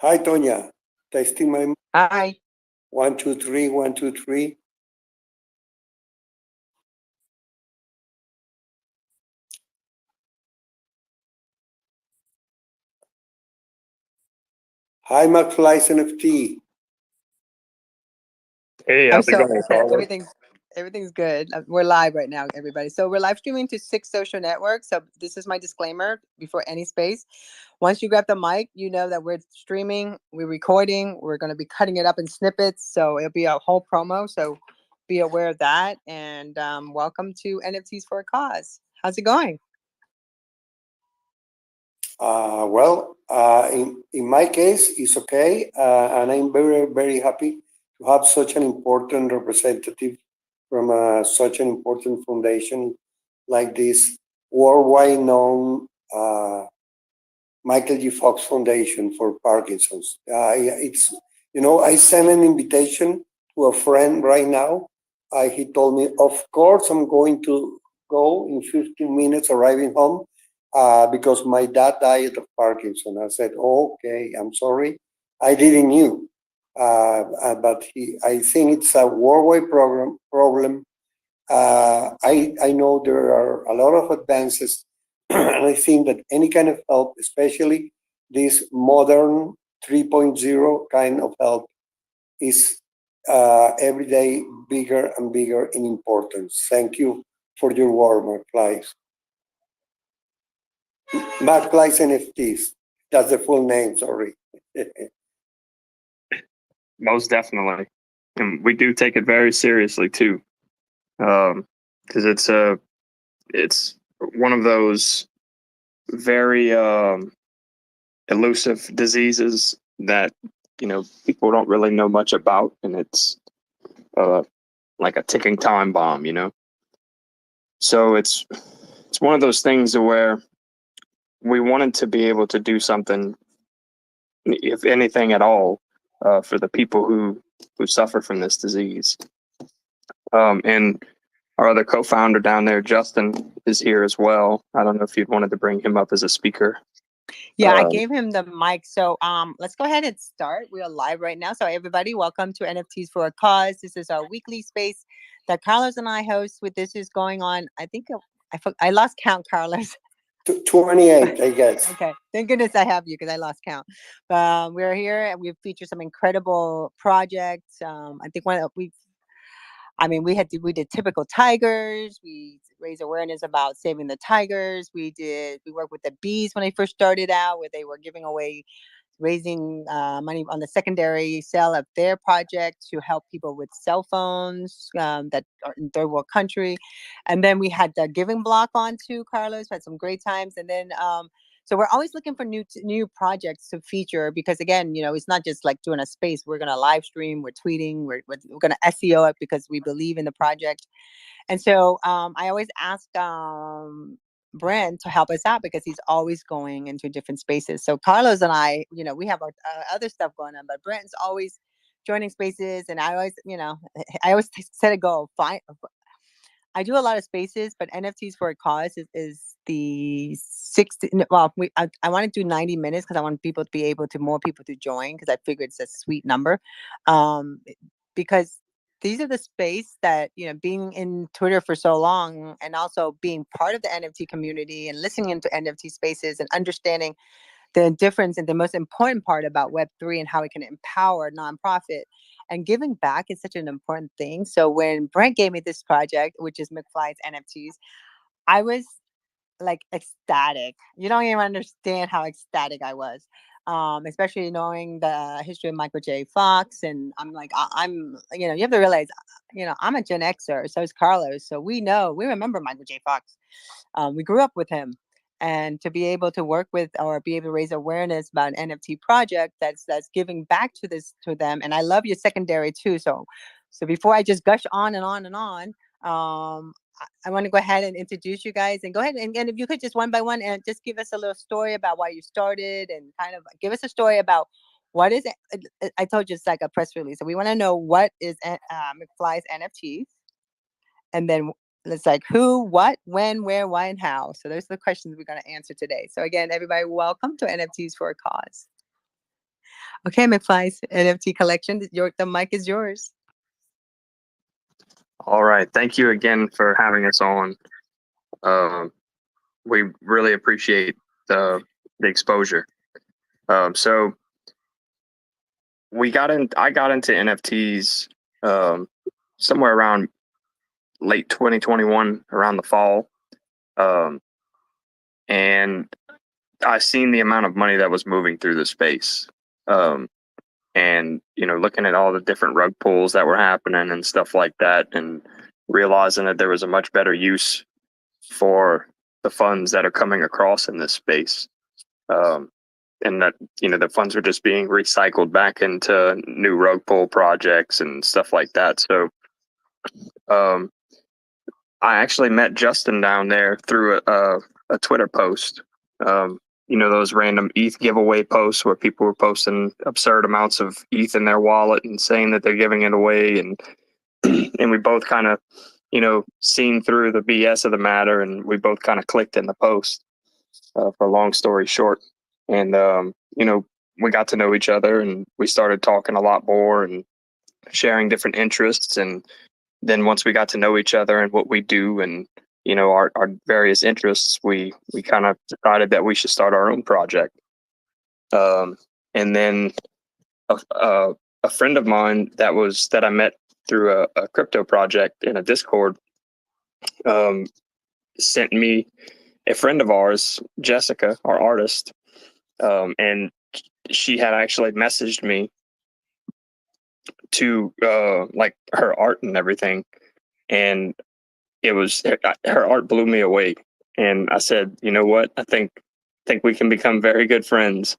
Hi, Tonya. Testing my Hi. 1, 2, 3, 1, 2, 3. Hi, McFlys NFT. Hey, how's it going, Carlos? Everything's good. We're live right now, everybody. So we're live streaming to 6 social networks. So this is my disclaimer before any space. Once you grab the mic, you know that we're streaming, we're recording, we're going to be cutting it up in snippets. So it'll be a whole promo. So be aware of that. And welcome to NFTs for a Cause. How's it going? In my case, it's okay. And I'm very, very happy to have such an important representative from such an important foundation like this worldwide known Michael J. Fox Foundation for Parkinson's. I sent an invitation to a friend right now. He told me, of course, I'm going to go in 15 minutes arriving home because my dad died of Parkinson. I said, okay, I'm sorry. I didn't knew. I think it's a worldwide problem. I know there are a lot of advances, and I think that any kind of help, especially this modern 3.0 kind of help, is every day bigger and bigger in importance. Thank you for your work, McFlys. McFlys NFTs. That's the full name, sorry. Most definitely. And we do take it very seriously too. Because it's one of those very elusive diseases that people don't really know much about, and it's like a ticking time bomb, So it's one of those things where we wanted to be able to do something, if anything at all, for the people who suffer from this disease. And our other co-founder down there, Justin, is here as well. I don't know if you'd wanted to bring him up as a speaker. Yeah, I gave him the mic. So let's go ahead and start. We are live right now. So everybody, welcome to NFTs for a Cause. This is our weekly space that Carlos and I host. With this is going on, I think I lost count, Carlos. 28, I guess. Okay, thank goodness I have you because I lost count. We're here and we've featured some incredible projects. I think we did typical tigers. We raised awareness about saving the tigers. We worked with the bees when they first started out, where they were giving away, raising money on the secondary sale of their project to help people with cell phones that are in third world country. And then we had the giving block on too, Carlos. We had some great times. And then so we're always looking for new projects to feature because, again, it's not just like doing a space. We're going to live stream, we're tweeting, we're going to SEO it because we believe in the project. And so I always ask Brent to help us out because he's always going into different spaces. So Carlos and I, we have our other stuff going on, but Brent's always joining spaces. And I always set a goal. I do a lot of spaces, but NFTs for a Cause is the 60. Well, I want to do 90 minutes because I want more people to join because I figure it's a sweet number. Because these are the space that, being in Twitter for so long and also being part of the NFT community and listening into NFT spaces and understanding the difference and the most important part about Web3 and how it can empower nonprofit. And giving back is such an important thing. So when Brent gave me this project, which is McFlys NFTs, I was like ecstatic. You don't even understand how ecstatic I was. Especially knowing the history of Michael J. Fox. And I'm like, you have to realize, I'm a Gen Xer, so is Carlos. So we remember Michael J. Fox. We grew up with him. And to be able to work with or be able to raise awareness about an NFT project that's giving back to them. And I love your secondary too. So before I just gush on and on and on, I want to go ahead and introduce you guys and go ahead and if you could just one by one and just give us a little story about why you started and kind of give us a story about what is it. I told you it's like a press release. So we want to know what is McFlys NFTs, and then it's like who, what, when, where, why, and how. So those are the questions we're going to answer today. So again, everybody, welcome to NFTs for a Cause. Okay, McFlys, NFT collection. The mic is yours. All right. Thank you again for having us on. We really appreciate the exposure. So I got into NFTs somewhere around late 2021, around the fall. And I seen the amount of money that was moving through the space. And, looking at all the different rug pulls that were happening and stuff like that, and realizing that there was a much better use for the funds that are coming across in this space. And that, the funds are just being recycled back into new rug pull projects and stuff like that. So, I actually met Justin down there through a Twitter post. Those random ETH giveaway posts where people were posting absurd amounts of ETH in their wallet and saying that they're giving it away. And and we both kind of, seen through the BS of the matter, and we both kind of clicked in the post, for a long story short. And, we got to know each other, and we started talking a lot more and sharing different interests. And then once we got to know each other and what we do and, our various interests, we kind of decided that we should start our own project. And then a friend of mine that I met through a crypto project in a Discord, sent me a friend of ours, Jessica, our artist, and she had actually messaged me to like her art and everything, and her art blew me away. And I said, you know what, I think we can become very good friends.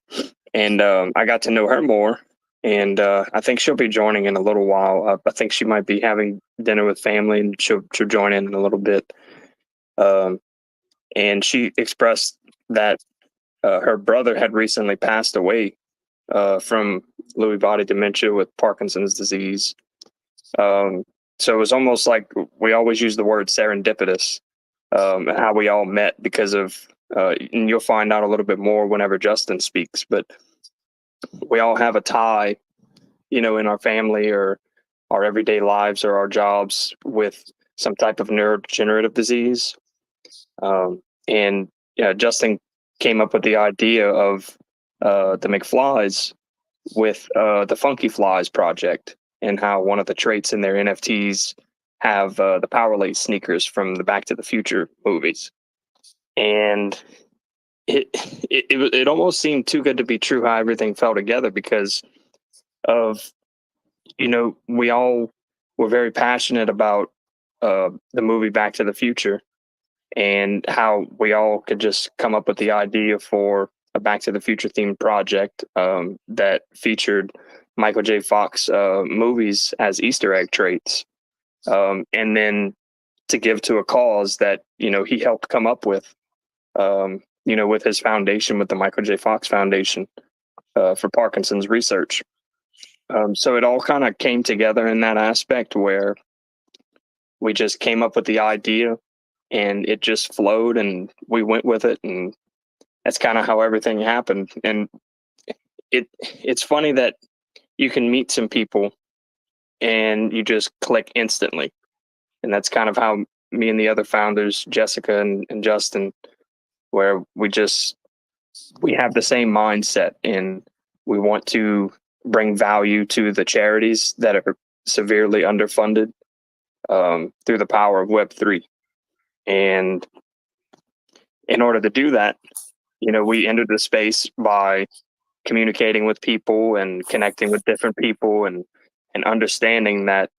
And I got to know her more, and I think she'll be joining in a little while. I think she might be having dinner with family, and she'll join in a little bit. And she expressed that her brother had recently passed away from Lewy body dementia with Parkinson's disease. So it was almost like we always use the word serendipitous, how we all met because of, and you'll find out a little bit more whenever Justin speaks, but we all have a tie, in our family or our everyday lives or our jobs with some type of neurodegenerative disease. And Justin came up with the idea of the McFlys with the Funky Flies project, and how one of the traits in their NFTs have the Power Lace sneakers from the Back to the Future movies. And it almost seemed too good to be true how everything fell together, because of, we all were very passionate about the movie Back to the Future, and how we all could just come up with the idea for a Back to the Future themed project that featured Michael J. Fox movies as Easter egg traits, and then to give to a cause that he helped come up with, with his foundation, with the Michael J. Fox Foundation for Parkinson's research. So it all kind of came together in that aspect where we just came up with the idea, and it just flowed, and we went with it, and that's kind of how everything happened. And it's funny that you can meet some people and you just click instantly. And that's kind of how me and the other founders, Jessica and Justin, where we have the same mindset, and we want to bring value to the charities that are severely underfunded through the power of Web3. And in order to do that, we entered the space by communicating with people and connecting with different people, and understanding that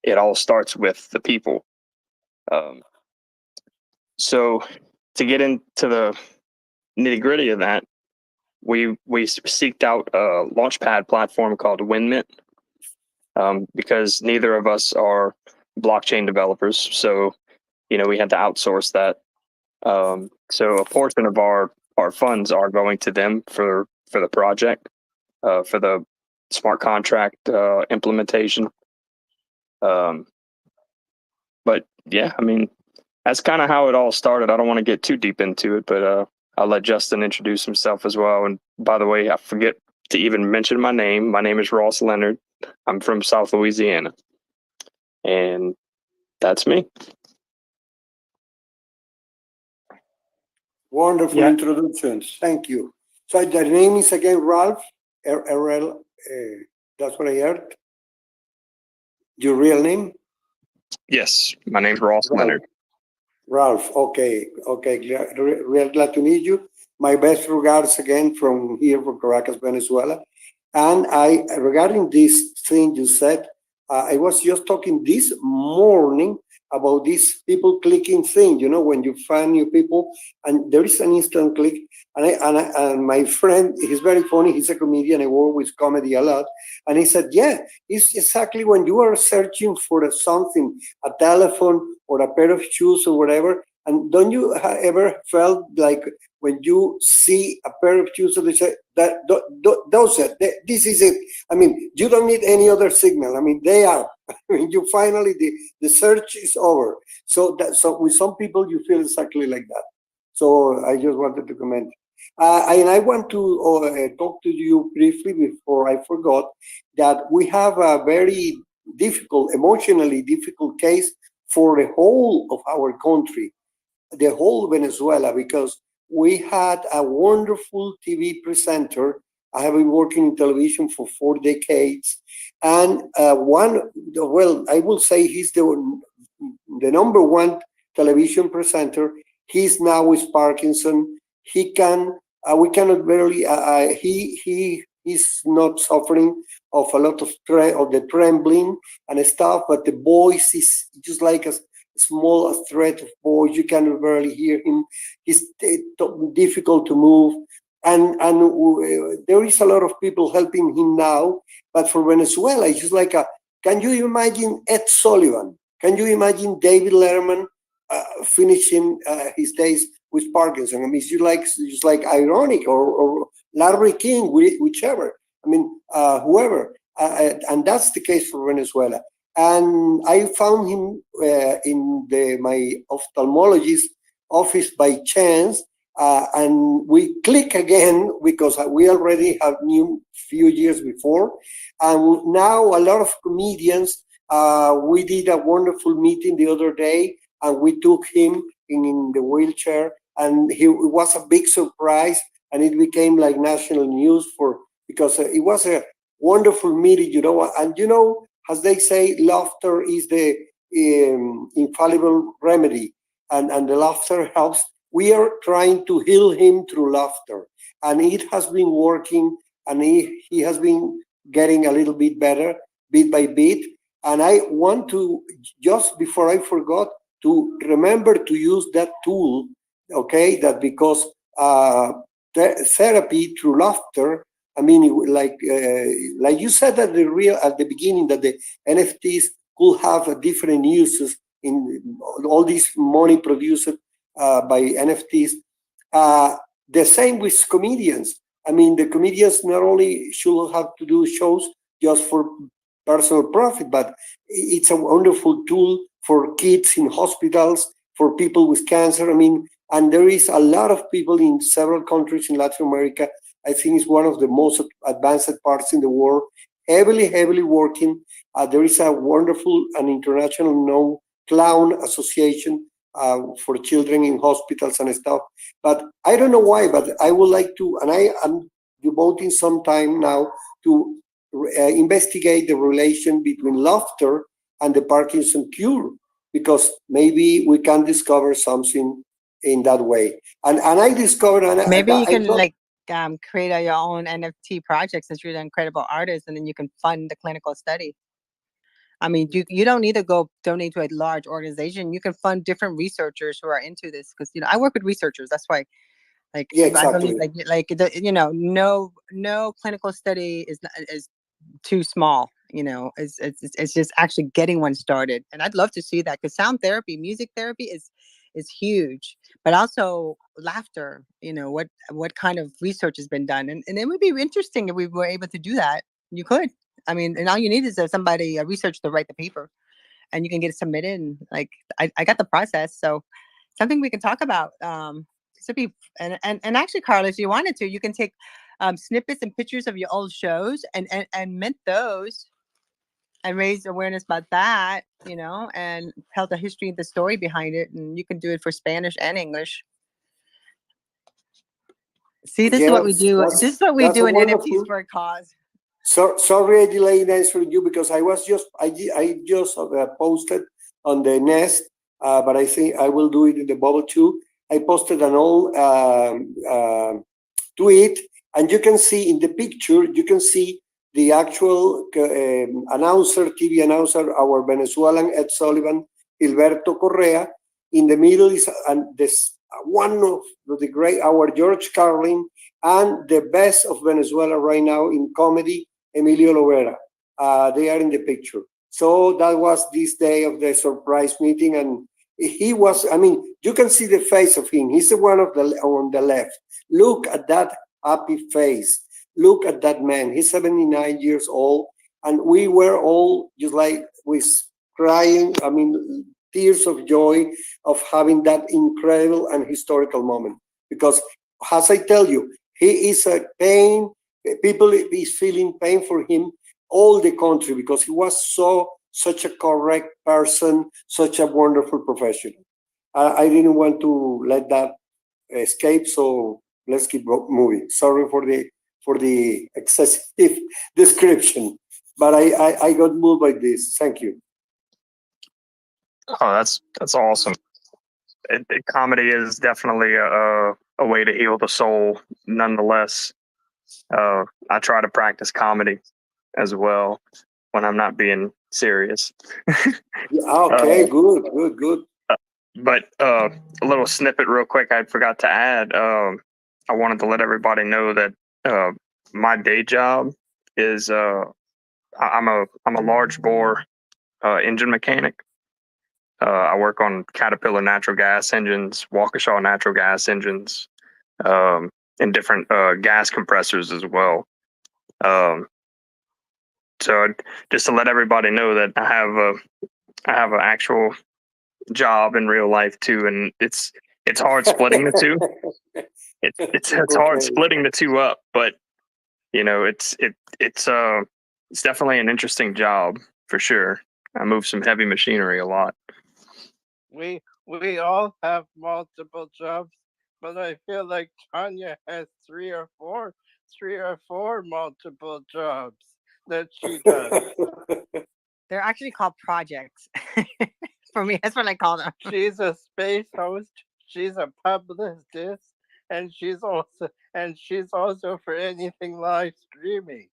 it all starts with the people. So to get into the nitty gritty of that, we seeked out a launchpad platform called WinMint, because neither of us are blockchain developers. So, we had to outsource that. So a portion of our funds are going to them for the project, for the smart contract implementation. But yeah, I mean, that's kind of how it all started. I don't want to get too deep into it, but I'll let Justin introduce himself as well. And by the way, I forget to even mention my name is Ross Leonard. I'm from South Louisiana. And that's me. Wonderful introductions. Thank you. So the name is again Ralph, RL, that's what I heard. Your real name? Yes, my name's Ross Leonard. Ralph, okay. Real glad to meet you. My best regards again from here, from Caracas, Venezuela. And regarding this thing you said, I was just talking this morning about this people clicking thing. You know, when you find new people, and there is an instant click. And my friend, he's very funny. He's a comedian. I work with comedy a lot. And he said, yeah, it's exactly when you are searching for something, a telephone or a pair of shoes or whatever. And don't you ever felt like when you see a pair of shoes, they say that those are, this is it. I mean, you don't need any other signal. I mean, they are. I mean, you finally the search is over. So with some people you feel exactly like that. So I just wanted to comment. And I want to talk to you briefly before I forgot that we have a very difficult, emotionally difficult case for the whole of our country, the whole Venezuela, because we had a wonderful TV presenter. I have been working in television for 4 decades. And I will say he's the number one television presenter. He's now with Parkinson. We cannot barely, he's not suffering of a lot of the trembling and stuff, but the voice is just like a small thread of voice. You can barely hear him. It's difficult to move. And there is a lot of people helping him now. But for Venezuela, it's just like can you imagine Ed Sullivan? Can you imagine David Letterman finishing his days with Parkinson? I mean, it's just like ironic, or Larry King, whichever. I mean, whoever. And that's the case for Venezuela. And I found him in my ophthalmologist office by chance. And we click again because we already have knew few years before. And now a lot of comedians, we did a wonderful meeting the other day, and we took him in the wheelchair, and it was a big surprise, and it became like national news because it was a wonderful meeting, you know. And you know, as they say, laughter is the infallible remedy, and the laughter helps. We are trying to heal him through laughter, and it has been working, and he has been getting a little bit better, bit by bit. And I want to, just before I forgot, to remember to use that tool, okay? That because therapy through laughter, I mean, like you said at the beginning, that the NFTs could have different uses in all this money produced by NFTs. The same with comedians. I mean, the comedians not only should have to do shows just for personal profit, but it's a wonderful tool for kids in hospitals, for people with cancer. I mean, and there is a lot of people in several countries in Latin America. I think it's one of the most advanced parts in the world, heavily working. There is a wonderful and international known clown association for children in hospitals and stuff. But I don't know why, but I would like to, and I am devoting some time now to investigate the relation between laughter and the Parkinson cure, because maybe we can discover something in that way. And I discovered, and maybe you can create your own NFT project, since you're an incredible artist, and then you can fund the clinical study. I mean, you don't need to go donate to a large organization. You can fund different researchers who are into this, because I work with researchers. That's why, like, yeah, exactly. I believe no clinical study is too small. It's just actually getting one started, and I'd love to see that, because sound therapy, music therapy is huge, but also laughter. What kind of research has been done, and it would be interesting if we were able to do that. You could. I mean, and all you need is a researcher to write the paper, and you can get it submitted. And like, I got the process, so something we can talk about. This would be, and actually, Carlos, if you wanted to, you can take snippets and pictures of your old shows and mint those and raise awareness about that, and tell the history and the story behind it. And you can do it for Spanish and English. See, this is what we do. This is what we do in NFTs for a cause. So sorry I delayed answering you because I just posted on the Nest, but I think I will do it in the bubble too. I posted an old tweet, and you can see in the picture, you can see the actual TV announcer, our Venezuelan Ed Sullivan, Gilberto Correa. In the middle is this one of the great, our George Carlin, and the best of Venezuela right now in comedy, Emilio Lovera. They are in the picture. So that was this day of the surprise meeting, and he was, you can see the face of him. He's the one on the left. Look at that happy face. Look at that man. He's 79 years old, and we were all just like crying, tears of joy of having that incredible and historical moment. Because, as I tell you, he is a pain. People is feeling pain for him, all the country, because he was such a correct person, such a wonderful professional. I didn't want to let that escape, so let's keep moving. Sorry for the excessive description, but I got moved by this. Thank you. Oh, that's awesome. Comedy is definitely a way to heal the soul. Nonetheless, I try to practice comedy as well when I'm not being serious. Okay, good. But a little snippet real quick I forgot to add. I wanted to let everybody know that my day job is I'm a large bore engine mechanic. I work on Caterpillar natural gas engines, Waukesha natural gas engines, and different gas compressors as well. So just to let everybody know that I have an actual job in real life too, and it's hard splitting the two. It's hard splitting the two up, but it's definitely an interesting job for sure. I move some heavy machinery a lot. We all have multiple jobs, but I feel like Tonya has three or four multiple jobs that she does. They're actually called projects. For me, that's what I call them. She's a space host, she's a publicist, and she's also for anything live streaming.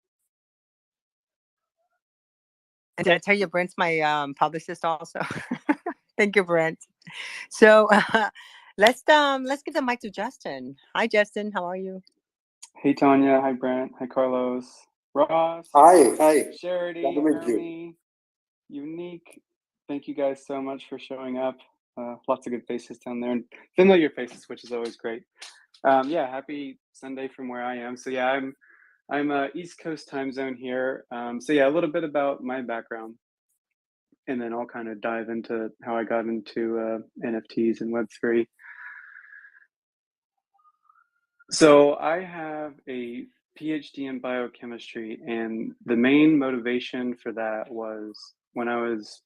And did I tell you Brent's my publicist also? Thank you, Brent. So let's give the mic to Justin. Hi, Justin. How are you? Hey, Tonya. Hi, Brent. Hi, Carlos. Ross. Hi. Charity. Ernie. Unique. Thank you guys so much for showing up. Lots of good faces down there, and familiar faces, which is always great. Happy Sunday from where I am. So yeah, I'm East Coast time zone here. So yeah, a little bit about my background, and then I'll kind of dive into how I got into NFTs and Web3. So I have a PhD in biochemistry, and the main motivation for that was when I was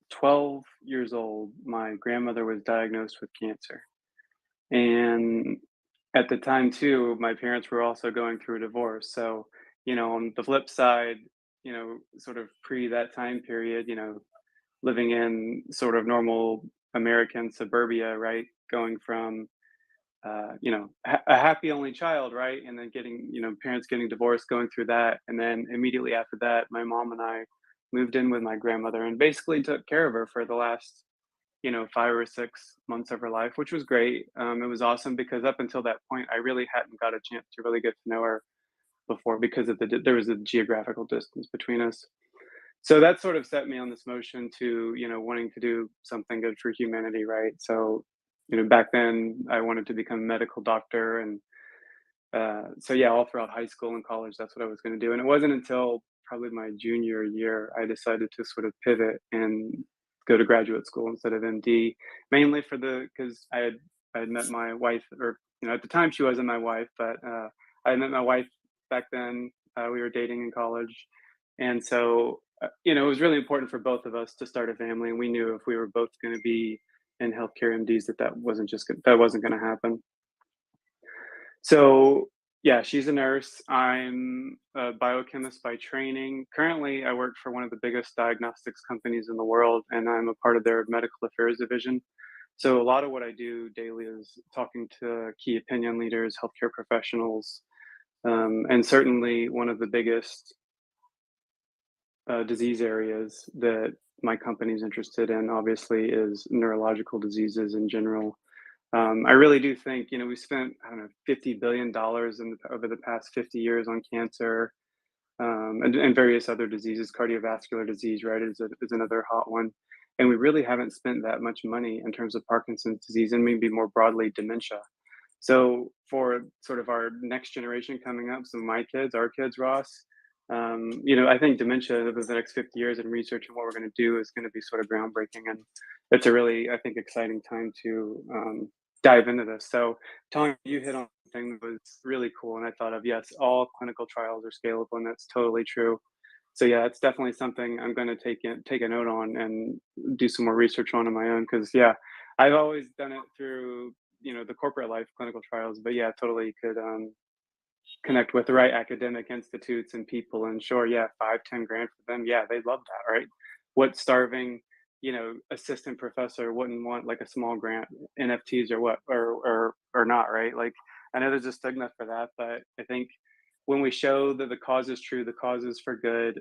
12 years old, my grandmother was diagnosed with cancer. And at the time too, my parents were also going through a divorce. So, on the flip side, sort of pre that time period, living in sort of normal American suburbia, right? Going from, a happy only child, right? And then getting, parents getting divorced, going through that. And then immediately after that, my mom and I moved in with my grandmother and basically took care of her for the last 5 or 6 months of her life, which was great. It was awesome because up until that point, I really hadn't got a chance to really get to know her before because of there was a geographical distance between us. So that sort of set me on this motion to, wanting to do something good for humanity, right? So, back then I wanted to become a medical doctor. And so yeah, all throughout high school and college, that's what I was going to do. And it wasn't until probably my junior year, I decided to sort of pivot and go to graduate school instead of MD, mainly because I had met my wife, or at the time she wasn't my wife, but I met my wife back then. We were dating in college, and so it was really important for both of us to start a family. And we knew if we were both going to be in healthcare MDs, that wasn't going to happen. So yeah, she's a nurse. I'm a biochemist by training. Currently, I work for one of the biggest diagnostics companies in the world, and I'm a part of their medical affairs division. So a lot of what I do daily is talking to key opinion leaders, healthcare professionals, and certainly one of the biggest disease areas that my company's interested in, obviously, is neurological diseases in general. I really do think, we spent, I don't know, $50 billion over the past 50 years on cancer, and various other diseases. Cardiovascular disease, right, is another hot one. And we really haven't spent that much money in terms of Parkinson's disease and maybe more broadly dementia. So for sort of our next generation coming up, so my kids, our kids, Ross, I think dementia over the next 50 years and research and what we're going to do is going to be sort of groundbreaking. And it's a really, I think, exciting time to dive into this. So, Tonya, you hit on something that was really cool. And I thought of, yes, all clinical trials are scalable, and that's totally true. So yeah, it's definitely something I'm going to take a note on and do some more research on my own. Because yeah, I've always done it through the corporate life clinical trials, but yeah, totally could connect with the right academic institutes and people. And sure, yeah, 5-10 grand for them, yeah, they'd love that, right? What starving assistant professor wouldn't want like a small grant, NFTs or what, or not, right? Like, I know there's a stigma for that, but I think when we show that the cause is true, the cause is for good,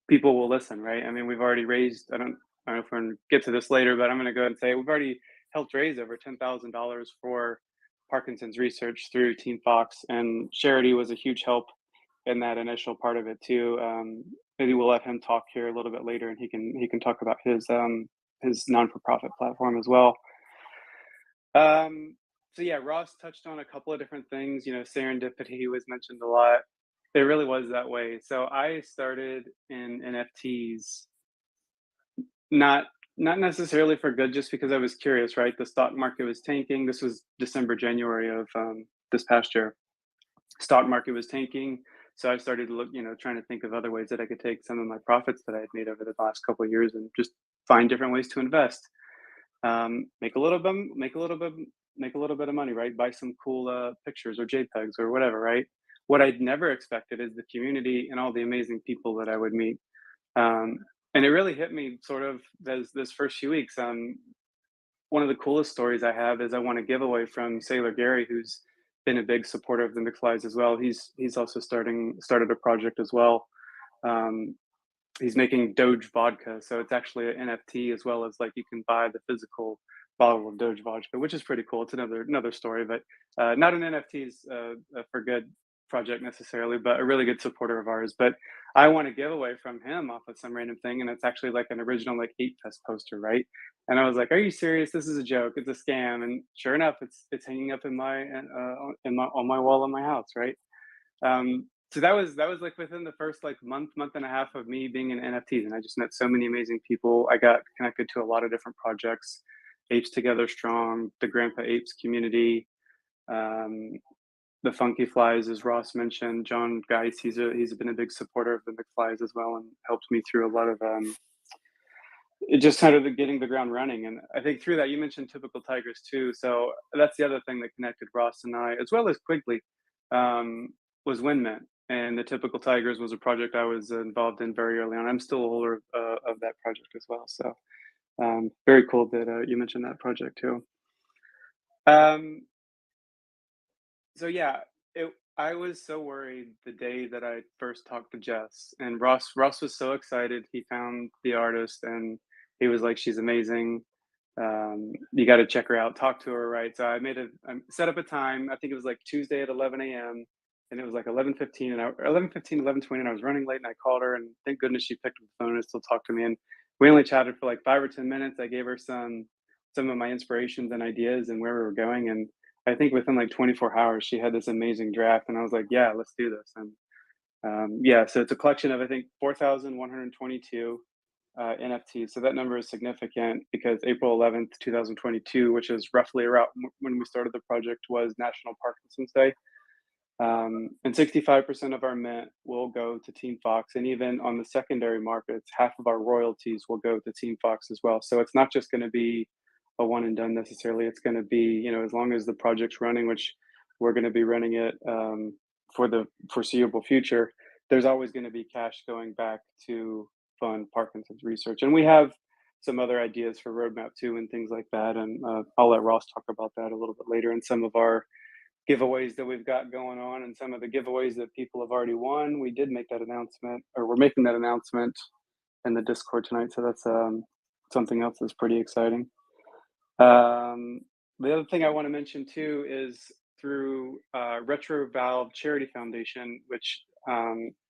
people will listen, right? I mean, we've already raised, I don't know if we're going to get to this later, but I'm going to go ahead and say we've already helped raise over $10,000 for Parkinson's research through Team Fox, and Charity was a huge help in that initial part of it too. Maybe we'll let him talk here a little bit later, and he can talk about his non-for-profit platform as well. So yeah, Ross touched on a couple of different things. Serendipity was mentioned a lot. It really was that way. So I started in NFTs, not necessarily for good, just because I was curious, right? The stock market was tanking. This was December, January of this past year. Stock market was tanking. So I started to look, trying to think of other ways that I could take some of my profits that I had made over the last couple of years and just find different ways to invest. Make a little bit of money, right? Buy some cool pictures or JPEGs or whatever, right? What I'd never expected is the community and all the amazing people that I would meet. And it really hit me sort of this first few weeks. One of the coolest stories I have is I won a giveaway from Sailor Gary, who's been a big supporter of the McFlys as well. He's also started a project as well. He's making Doge vodka, so it's actually an NFT as well as like you can buy the physical bottle of Doge vodka, which is pretty cool. It's another story, but not an NFTs for good project necessarily, but a really good supporter of ours. But I won a giveaway from him off of some random thing, and it's actually like an original like Hate Fest poster, right? And I was like, "Are you serious? This is a joke. It's a scam." And sure enough, it's hanging up on my wall in my house, right? So that was like within the first like month and a half of me being in NFTs, and I just met so many amazing people. I got connected to a lot of different projects, Apes Together Strong, the Grandpa Apes community, the Funky Flies, as Ross mentioned. John Geis, he's been a big supporter of the McFlys as well, and helped me through a lot of it just kind of getting the ground running. And I think through that, you mentioned Typical Tigers too. So that's the other thing that connected Ross and I, as well as Quigley, was WinMint. And the Typical Tigers was a project I was involved in very early on. I'm still a holder of that project as well. So very cool that you mentioned that project too. So yeah, I was so worried the day that I first talked to Jess, and Ross was so excited. He found the artist, and he was like, "She's amazing. You got to check her out. Talk to her, right?" So I set up a time. I think it was like Tuesday at 11 a.m. and it was like 11:15 and 11:20, and I was running late, and I called her, and thank goodness she picked up the phone and still talked to me. And we only chatted for like 5 or 10 minutes. I gave her some of my inspirations and ideas and where we were going, and I think within like 24 hours she had this amazing draft, and I was like, yeah, let's do this. And yeah, so it's a collection of I think 4,122 NFTs. So that number is significant because April 11th, 2022, which is roughly around when we started the project, was National Parkinson's Day. And 65% of our mint will go to Team Fox. And even on the secondary markets, half of our royalties will go to Team Fox as well. So it's not just going to be a one and done necessarily. It's going to be, as long as the project's running, which we're going to be running it for the foreseeable future, there's always going to be cash going back to fund Parkinson's research. And we have some other ideas for roadmap too and things like that. And I'll let Ross talk about that a little bit later, and some of our giveaways that we've got going on and some of the giveaways that people have already won. We did make that announcement, or we're making that announcement in the Discord tonight. So that's something else that's pretty exciting. The other thing I want to mention too is through Retro Valve Charity Foundation, which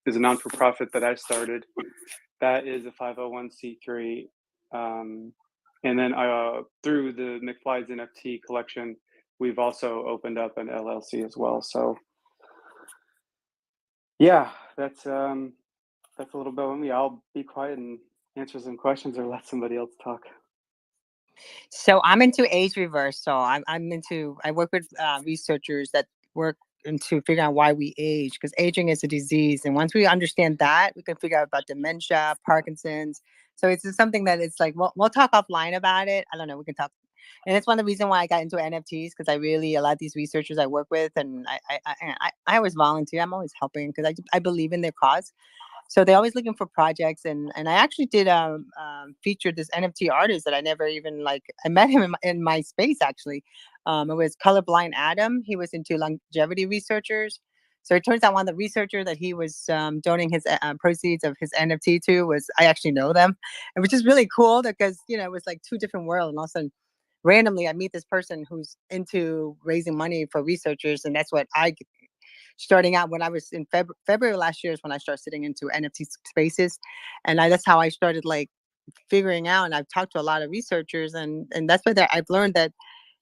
is a non-for-profit that I started. That is a 501c3. And then through the McFlys NFT collection, we've also opened up an LLC as well. So yeah, that's a little bit of me. I'll be quiet and answer some questions or let somebody else talk. So I'm into age reverse. So I work with researchers that work into figuring out why we age, because aging is a disease. And once we understand that, we can figure out about dementia, Parkinson's. So it's just something that it's like, we'll talk offline about it. I don't know. We can talk. And it's one of the reasons why I got into NFTs, because a lot of these researchers I work with, and I always volunteer. I'm always helping because I believe in their cause. So they're always looking for projects, and I actually did feature this NFT artist that I never even I met him in my space actually. It was Colorblind Adam. He was into longevity researchers. So it turns out one of the researchers that he was donating his proceeds of his NFT to I actually know them, and which is really cool because it was like two different worlds, and all of a sudden randomly I meet this person who's into raising money for researchers, and that's what starting out when I was in February last year is when I started sitting into NFT spaces, and that's how I started figuring out. And I've talked to a lot of researchers, and that's why I've learned that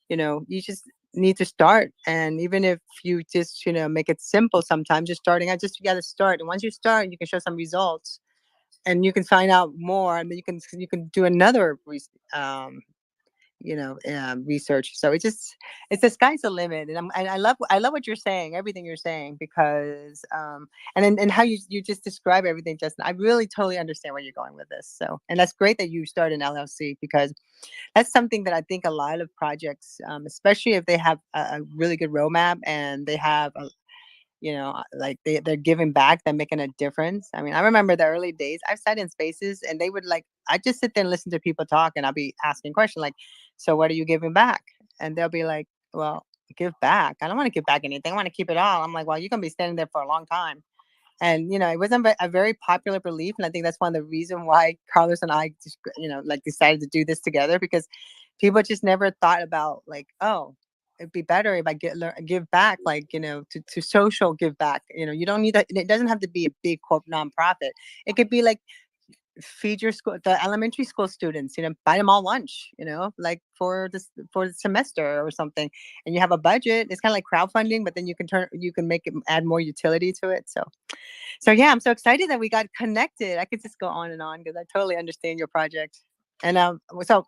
you just need to start, and even if you just make it simple, sometimes just starting out, you got to start, and once you start, you can show some results, and you can find out more, and then you can do another research. So it's the sky's the limit, and I love what you're saying, everything you're saying, because and how you just describe everything, Justin. I really totally understand where you're going with this. So, and that's great that you started an LLC, because that's something that I think a lot of projects, especially if they have a really good roadmap and they have they're giving back, they're making a difference. I mean, I remember the early days, I've sat in spaces and they would I just sit there and listen to people talk, and I'll be asking questions so what are you giving back? And they'll be like, well, give back. I don't want to give back anything. I want to keep it all. I'm like, well, you're going to be standing there for a long time. And, it wasn't a very popular belief. And I think that's one of the reasons why Carlos and I just, decided to do this together, because people just never thought about oh, it'd be better if I give back, to social give back. You don't need that. It doesn't have to be a big nonprofit. It could be feed the elementary school students, buy them all lunch, for the semester or something. And you have a budget. It's kind of like crowdfunding, but then you can add more utility to it. So yeah, I'm so excited that we got connected. I could just go on and on because I totally understand your project. And so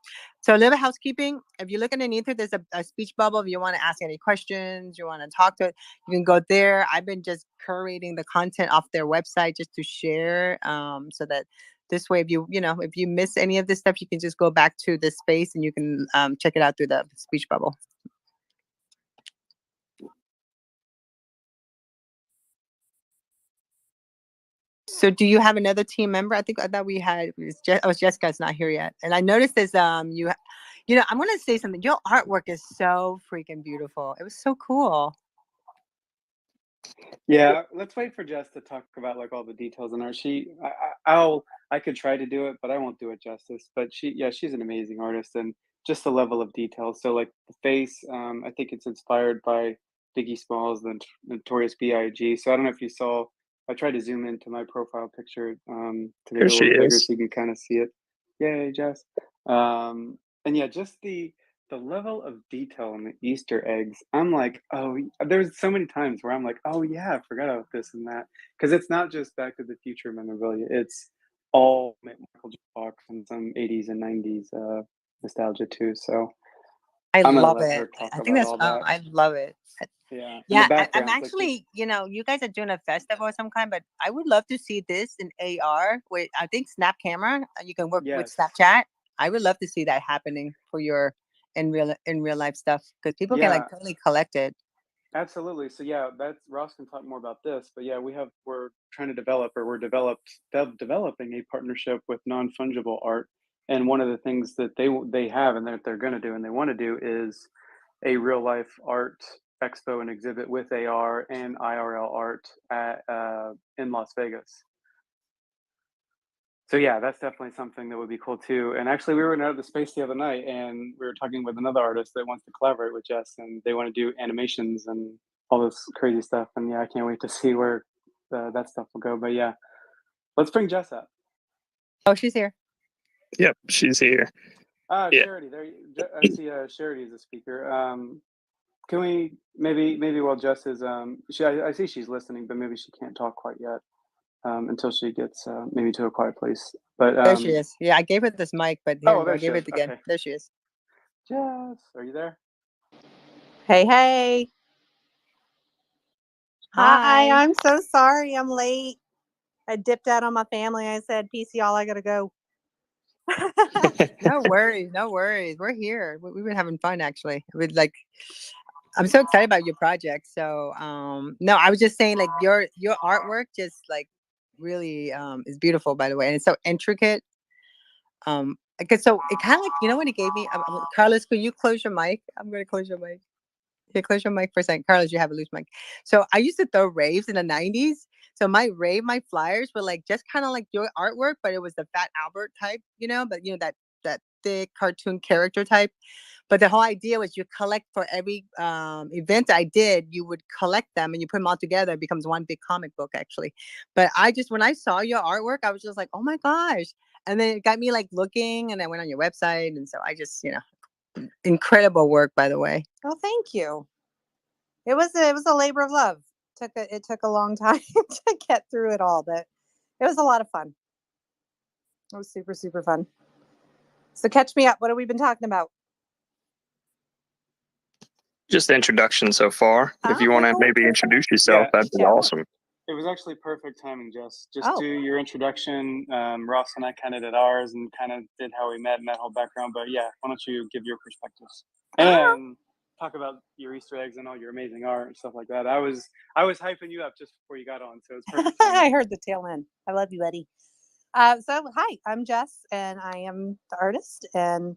a little housekeeping. If you look underneath it, there's a speech bubble. If you want to ask any questions, you want to talk to it, you can go there. I've been just curating the content off their website just to share, so that this way, if you miss any of this stuff, you can just go back to this space and you can check it out through the speech bubble. So do you have another team member? I thought we had, Jessica's not here yet. And I noticed there's, I'm going to say something. Your artwork is so freaking beautiful. It was so cool. Yeah, let's wait for Jess to talk about all the details in her. I could try to do it, but I won't do it justice. But she's an amazing artist, and just the level of detail. So the face, I think it's inspired by Biggie Smalls, the Notorious B.I.G. So I don't know if you saw. I tried to zoom into my profile picture to make it a little bigger so you can kind of see it. Yay, Jess! And yeah, just the level of detail in the Easter eggs. I'm like, oh, there's so many times where I'm like, oh yeah, I forgot about this and that, because it's not just Back to the Future memorabilia. It's all Michael J. Fox and some 80s and 90s nostalgia too. So I I'm gonna love let it. her talk I think about all that. I love it. Yeah. In Yeah, the I'm background. actually, you guys are doing a festival of some kind, but I would love to see this in AR with, I think, Snap Camera. You can work with Yes. Snapchat. I would love to see that happening for your in real life stuff because people can Yeah. like totally collect it. Absolutely. So yeah, that's Ross can talk more about this, but yeah, we're trying to develop, or developing a partnership with non-fungible art. And one of the things that they have and that they're going to do and they want to do is a real life art expo and exhibit with AR and IRL art at in Las Vegas. So yeah, that's definitely something that would be cool too. And actually, we were in the space the other night, and we were talking with another artist that wants to collaborate with Jess, and they want to do animations and all this crazy stuff. And yeah, I can't wait to see where that stuff will go. But yeah, let's bring Jess up. Oh, she's here. Yep, she's here. Yeah. Charity, I see Charity is a speaker. Can we maybe while Jess is I see she's listening, but maybe she can't talk quite yet until she gets maybe to a quiet place. But There she is. Yeah, I gave her this mic, but here oh, you go. there I she gave is. it again. Okay. There she is. Jess, are you there? Hey, hey. Hi, Hi. I'm so sorry I'm late. I dipped out on my family. I said, peace, y'all, I gotta go. No worries. No worries. We're here. We've been having fun actually. I'm so excited about your project. So no, I was just saying like your artwork just like really is beautiful, by the way, and it's so intricate. Because so it kind of like, when it gave me, Carlos, could you close your mic? I'm going to close your mic. Yeah, close your mic for a second. Carlos, you have a loose mic. So I used to throw raves in the 90s. So my flyers were like just kind of like your artwork, but it was the Fat Albert type, but that thick cartoon character type. But the whole idea was you collect for every event I did, you would collect them and you put them all together. It becomes one big comic book, actually. But when I saw your artwork, I was just like, oh my gosh. And then it got me like looking, and I went on your website. And so I just, incredible work, by the way. Oh, thank you. It was a labor of love. It took a long time to get through it all, but it was a lot of fun. It was super, super fun. So catch me up. What have we been talking about? Just the introduction so far. If you want to cool. maybe introduce yourself, Yeah, that'd be sure. awesome. it was actually perfect timing, Jess. Just Oh. do your introduction. Ross and I kind of did ours and kind of did how we met and that whole background. But yeah, why don't you give your perspectives and talk about your Easter eggs and all your amazing art and stuff like that. I was hyping you up just before you got on, so it's perfect timing. I heard the tail end. I love you, Eddie. So hi, I'm Jess, and I am the artist. And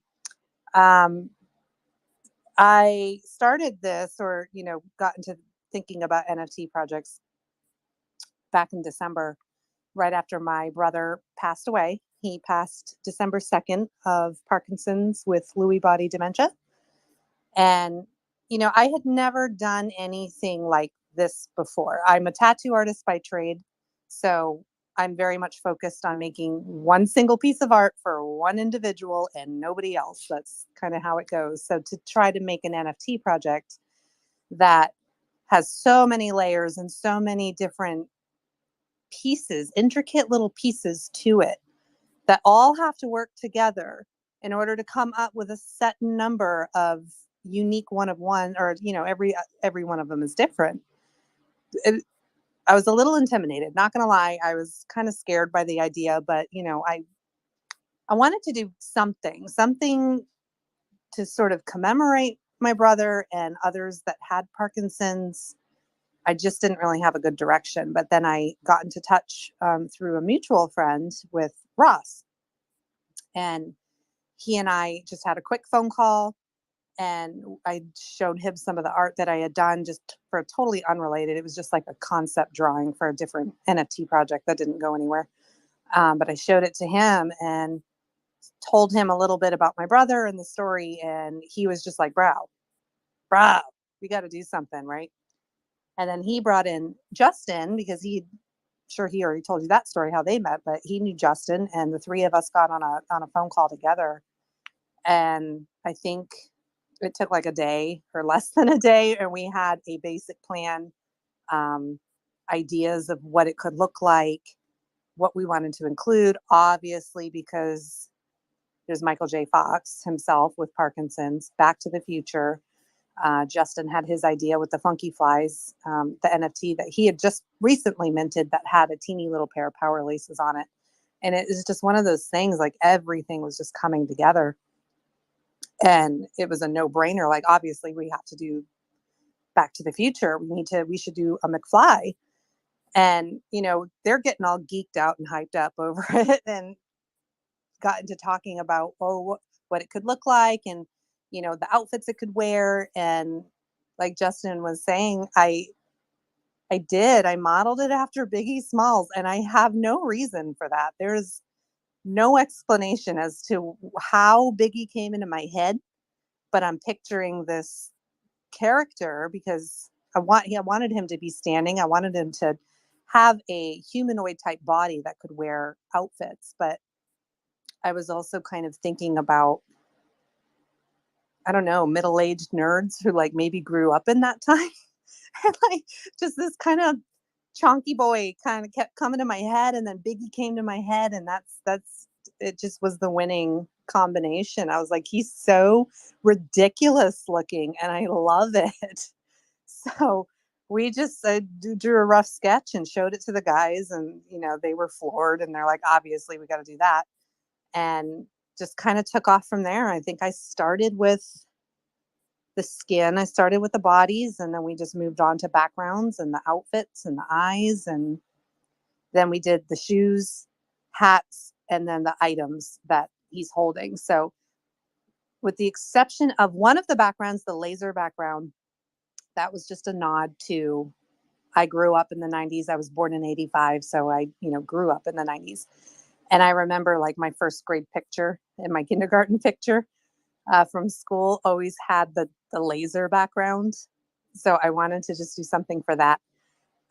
I started this, or got into thinking about NFT projects back in December, right after my brother passed away. He passed December 2nd of Parkinson's with Lewy body dementia. And, I had never done anything like this before. I'm a tattoo artist by trade. So I'm very much focused on making one single piece of art for one individual and nobody else. That's kind of how it goes. So to try to make an NFT project that has so many layers and so many different pieces, intricate little pieces to it, that all have to work together in order to come up with a set number of unique one of one, or every one of them is different. I was a little intimidated, not gonna lie. I was kind of scared by the idea, but I wanted to do something to sort of commemorate my brother and others that had Parkinson's. I just didn't really have a good direction. But then I got into touch through a mutual friend with Ross. And he and I just had a quick phone call. And I showed him some of the art that I had done, just for totally unrelated. It was just like a concept drawing for a different NFT project that didn't go anywhere. But I showed it to him and told him a little bit about my brother and the story. And he was just like, bro, we got to do something, right? And then he brought in Justin, because he already told you that story, how they met, but he knew Justin, and the three of us got on a phone call together. And I think it took like a day or less than a day, and we had a basic plan, ideas of what it could look like, what we wanted to include, obviously, because there's Michael J. Fox himself with Parkinson's, Back to the Future, Justin had his idea with the Funky Flies, the NFT that he had just recently minted that had a teeny little pair of power laces on it. And it was just one of those things, like everything was just coming together. And it was a no-brainer. Like, obviously, we have to do Back to the Future. We should do a McFly. And, they're getting all geeked out and hyped up over it and got into talking about, what it could look like and, the outfits it could wear. And like Justin was saying, I modeled it after Biggie Smalls, and I have no reason for that. There's no explanation as to how Biggie came into my head, but I'm picturing this character because I wanted him to be standing. I wanted him to have a humanoid type body that could wear outfits, but I was also kind of thinking about, I don't know, middle-aged nerds who like maybe grew up in that time. And like just this kind of chonky boy kind of kept coming to my head, and then Biggie came to my head, and that's it just was the winning combination. I was like, he's so ridiculous looking and I love it. So we just drew a rough sketch and showed it to the guys, and they were floored, and they're like, obviously we got to do that. And just kind of took off from there. I think I started with the skin. I started with the bodies, and then we just moved on to backgrounds and the outfits and the eyes. And then we did the shoes, hats, and then the items that he's holding. So with the exception of one of the backgrounds, the laser background, that was just a nod to, I grew up in the 90s. I was born in 85. So I, grew up in the 90s. And I remember like my first grade picture and my kindergarten picture from school always had the laser background. So I wanted to just do something for that.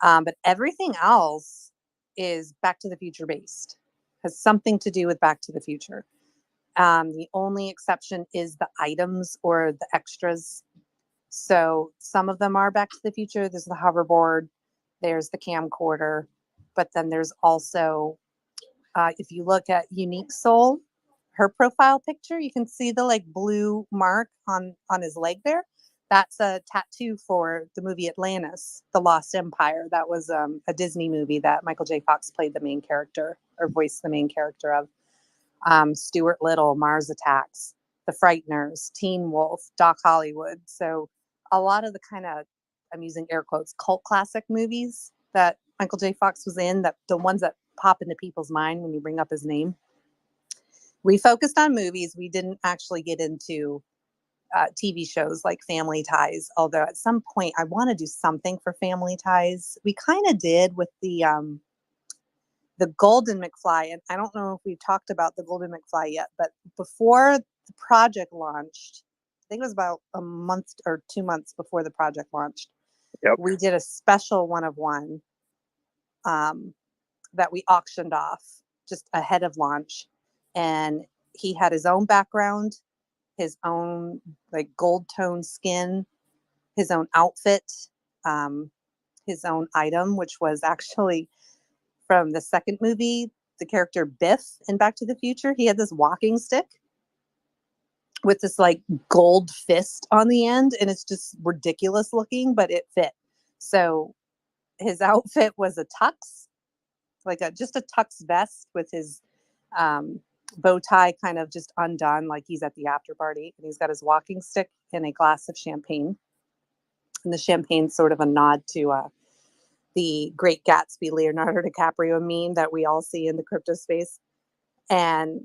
But everything else is Back to the Future based, has something to do with Back to the Future. The only exception is the items or the extras. So some of them are Back to the Future. There's the hoverboard, there's the camcorder, but then there's also, if you look at Unique Soul, her profile picture, you can see the like blue mark on his leg there. That's a tattoo for the movie Atlantis, The Lost Empire. That was a Disney movie that Michael J. Fox played the main character or voiced the main character of. Stuart Little, Mars Attacks, The Frighteners, Teen Wolf, Doc Hollywood. So a lot of the kind of, I'm using air quotes, cult classic movies that Michael J. Fox was in, that the ones that pop into people's mind when you bring up his name. We focused on movies. We didn't actually get into TV shows like Family Ties, although at some point I want to do something for Family Ties. We kind of did with the Golden McFly, and I don't know if we've talked about the Golden McFly yet, but before the project launched, I think it was about a month or 2 months before the project launched. Yep. We did a special one of one that we auctioned off just ahead of launch, and he had his own background, his own like gold tone skin, his own outfit, his own item, which was actually from the second movie, the character Biff in Back to the Future. He had this walking stick with this like gold fist on the end, and it's just ridiculous looking, but it fit. So his outfit was a tux, like just a tux vest with his bow tie kind of just undone, like he's at the after party, and he's got his walking stick and a glass of champagne. And the champagne's sort of a nod to the Great Gatsby Leonardo DiCaprio meme that we all see in the crypto space. And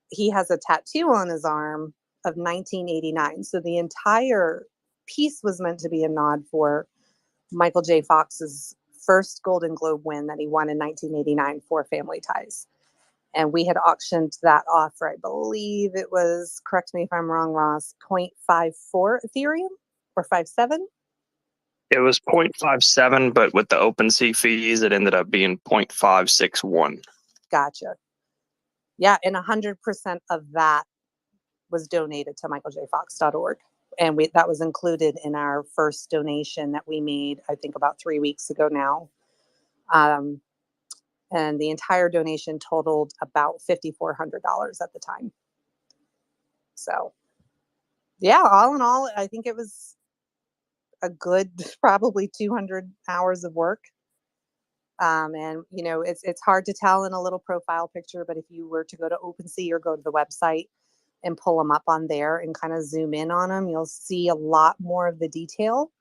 he has a tattoo on his arm of 1989. So the entire piece was meant to be a nod for Michael J. Fox's first Golden Globe win that he won in 1989 for Family Ties. And we had auctioned that off for, I believe it was, correct me if I'm wrong, Ross, 0.54 Ethereum or 5.7? It was 0.57, but with the OpenSea fees, it ended up being 0.561. Gotcha. Yeah, and 100% of that was donated to michaeljfox.org. And that was included in our first donation that we made, I think about 3 weeks ago now. And the entire donation totaled about $5,400 at the time. So, yeah, all in all, I think it was a good probably 200 hours of work. And you know, it's hard to tell in a little profile picture, but if you were to go to OpenSea or go to the website and pull them up on there and kind of zoom in on them, you'll see a lot more of the detail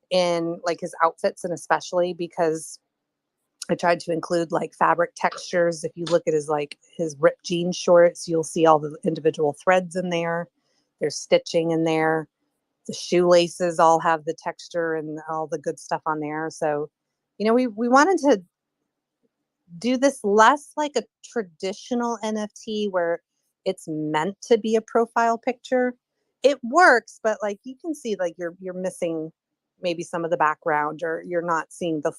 in like his outfits, and especially because I tried to include like fabric textures. If you look at his ripped jean shorts, you'll see all the individual threads in there. There's stitching in there. The shoelaces all have the texture and all the good stuff on there. So, you know, we wanted to do this less like a traditional NFT where it's meant to be a profile picture. It works, but like you can see like you're missing maybe some of the background, or you're not seeing the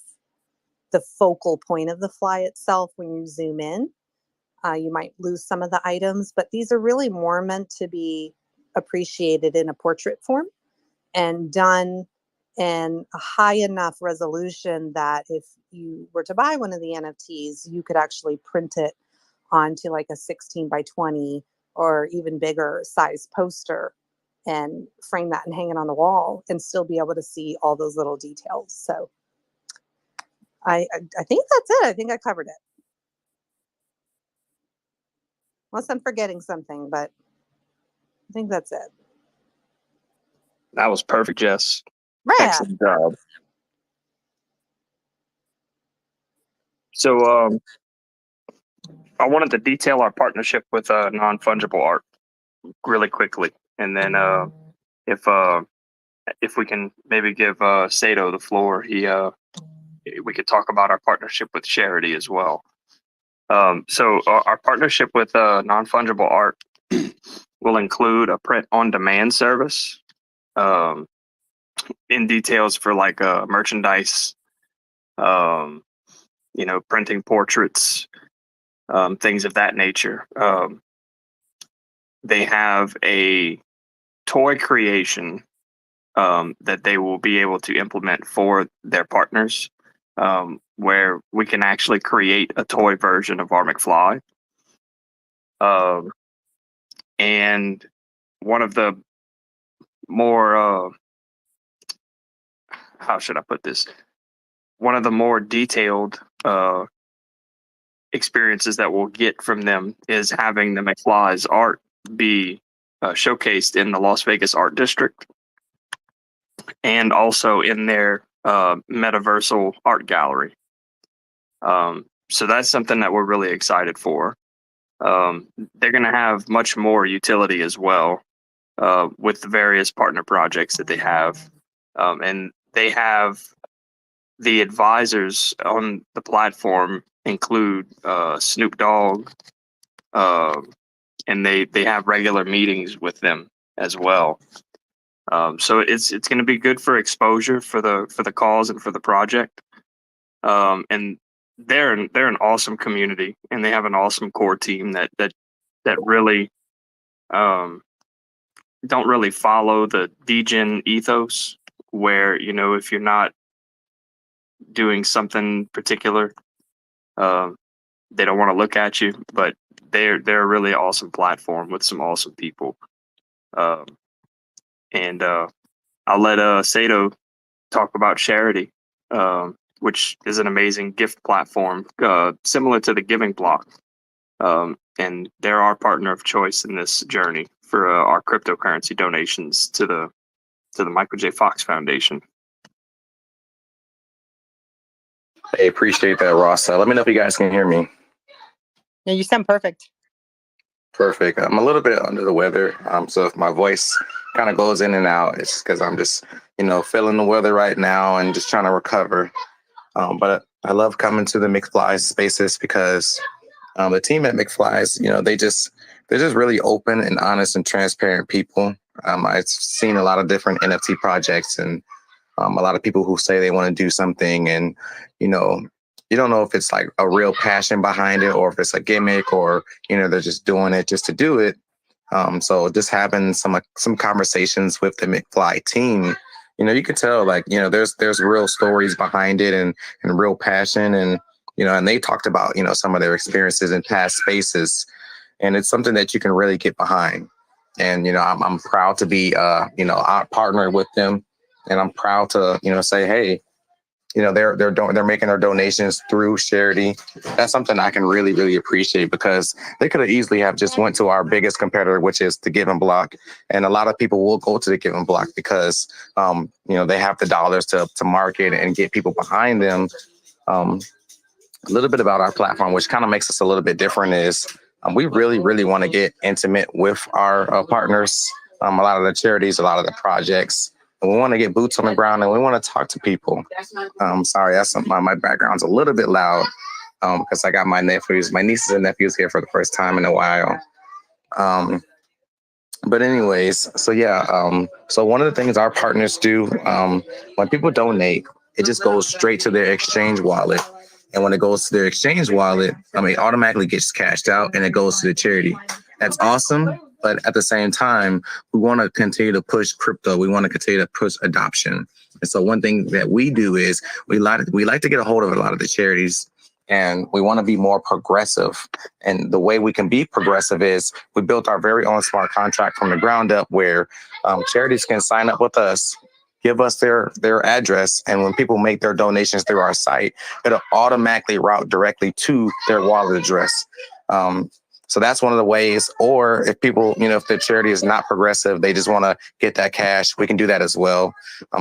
focal point of the fly itself when you zoom in. You might lose some of the items, but these are really more meant to be appreciated in a portrait form and done in a high enough resolution that if you were to buy one of the NFTs, you could actually print it onto like a 16 by 20 or even bigger size poster and frame that and hang it on the wall and still be able to see all those little details. So I think that's it. I think I covered it. Unless I'm forgetting something, but I think that's it. That was perfect, Jess. Yeah. Excellent job. So I wanted to detail our partnership with non-fungible art really quickly, and then if we can maybe give Sato the floor, we could talk about our partnership with Charity as well. So our partnership with non-fungible art will include a print-on-demand service, in details for like merchandise, you know, printing portraits, things of that nature. They have a toy creation that they will be able to implement for their partners, where we can actually create a toy version of our McFly. And one of the more, how should I put this? One of the more detailed experiences that we'll get from them is having the McFlys art be showcased in the Las Vegas Art District and also in their metaversal art gallery. So that's something that we're really excited for. They're going to have much more utility as well with the various partner projects that they have. And they have the advisors on the platform include Snoop Dogg, and they have regular meetings with them as well. So it's going to be good for exposure for the cause and for the project. And they're an awesome community, and they have an awesome core team that really don't really follow the degen ethos, where, you know, if you're not doing something particular, they don't want to look at you. But they're a really awesome platform with some awesome people. And I'll let Sato talk about Charity, which is an amazing gift platform similar to the Giving Block. And they're our partner of choice in this journey for our cryptocurrency donations to the Michael J. Fox Foundation. Hey, appreciate that, Ross. Let me know if you guys can hear me. Yeah, you sound perfect. Perfect. I'm a little bit under the weather, so if my voice kind of goes in and out, it's because I'm just, you know, feeling the weather right now and just trying to recover. But I love coming to the McFlys spaces because the team at McFlys, you know, they're just really open and honest and transparent people. I've seen a lot of different NFT projects and a lot of people who say they want to do something, and you know, you don't know if it's like a real passion behind it or if it's a gimmick, or you know, they're just doing it just to do it. So just having some conversations with the McFly team, you know, you can tell like, you know, there's real stories behind it and real passion, and you know, and they talked about, you know, some of their experiences in past spaces, and it's something that you can really get behind. And, I'm proud to be, a partner with them. And I'm proud to, say, hey, they're making their donations through charity. That's something I can really, really appreciate, because they could have easily have just went to our biggest competitor, which is the Giving Block. And a lot of people will go to the Giving Block because, they have the dollars to market and get people behind them. A little bit about our platform, which kind of makes us a little bit different, is we really, really want to get intimate with our partners, a lot of the charities, a lot of the projects. And we want to get boots on the ground, and we want to talk to people. Sorry, that's my background's a little bit loud because I got my nieces and nephews here for the first time in a while. But anyways, so yeah, so one of the things our partners do, when people donate, it just goes straight to their exchange wallet. And when it goes to their exchange wallet, it automatically gets cashed out and it goes to the charity. That's awesome. But at the same time, we want to continue to push crypto. We want to continue to push adoption. And so one thing that we do is we like to get a hold of a lot of the charities, and we want to be more progressive. And the way we can be progressive is we built our very own smart contract from the ground up, where charities can sign up with us, give us their address, and when people make their donations through our site, it'll automatically route directly to their wallet address. So that's one of the ways. Or if people, if the charity is not progressive, they just want to get that cash, we can do that as well.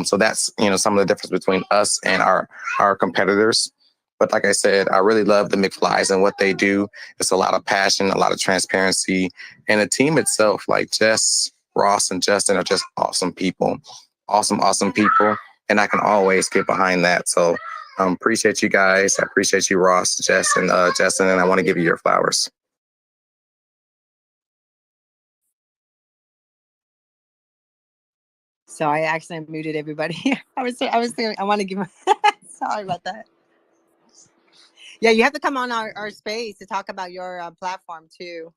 So that's, some of the difference between us and our competitors. But like I said, I really love the McFlys and what they do. It's a lot of passion, a lot of transparency, and the team itself, like Jess, Ross, and Justin, are just awesome people. Awesome people. And I can always get behind that. So appreciate you guys. I appreciate you, Ross, Jess, and Justin, and I want to give you your flowers. So I actually muted everybody. I was thinking, I want to give. Sorry about that. Yeah, you have to come on our space to talk about your platform too,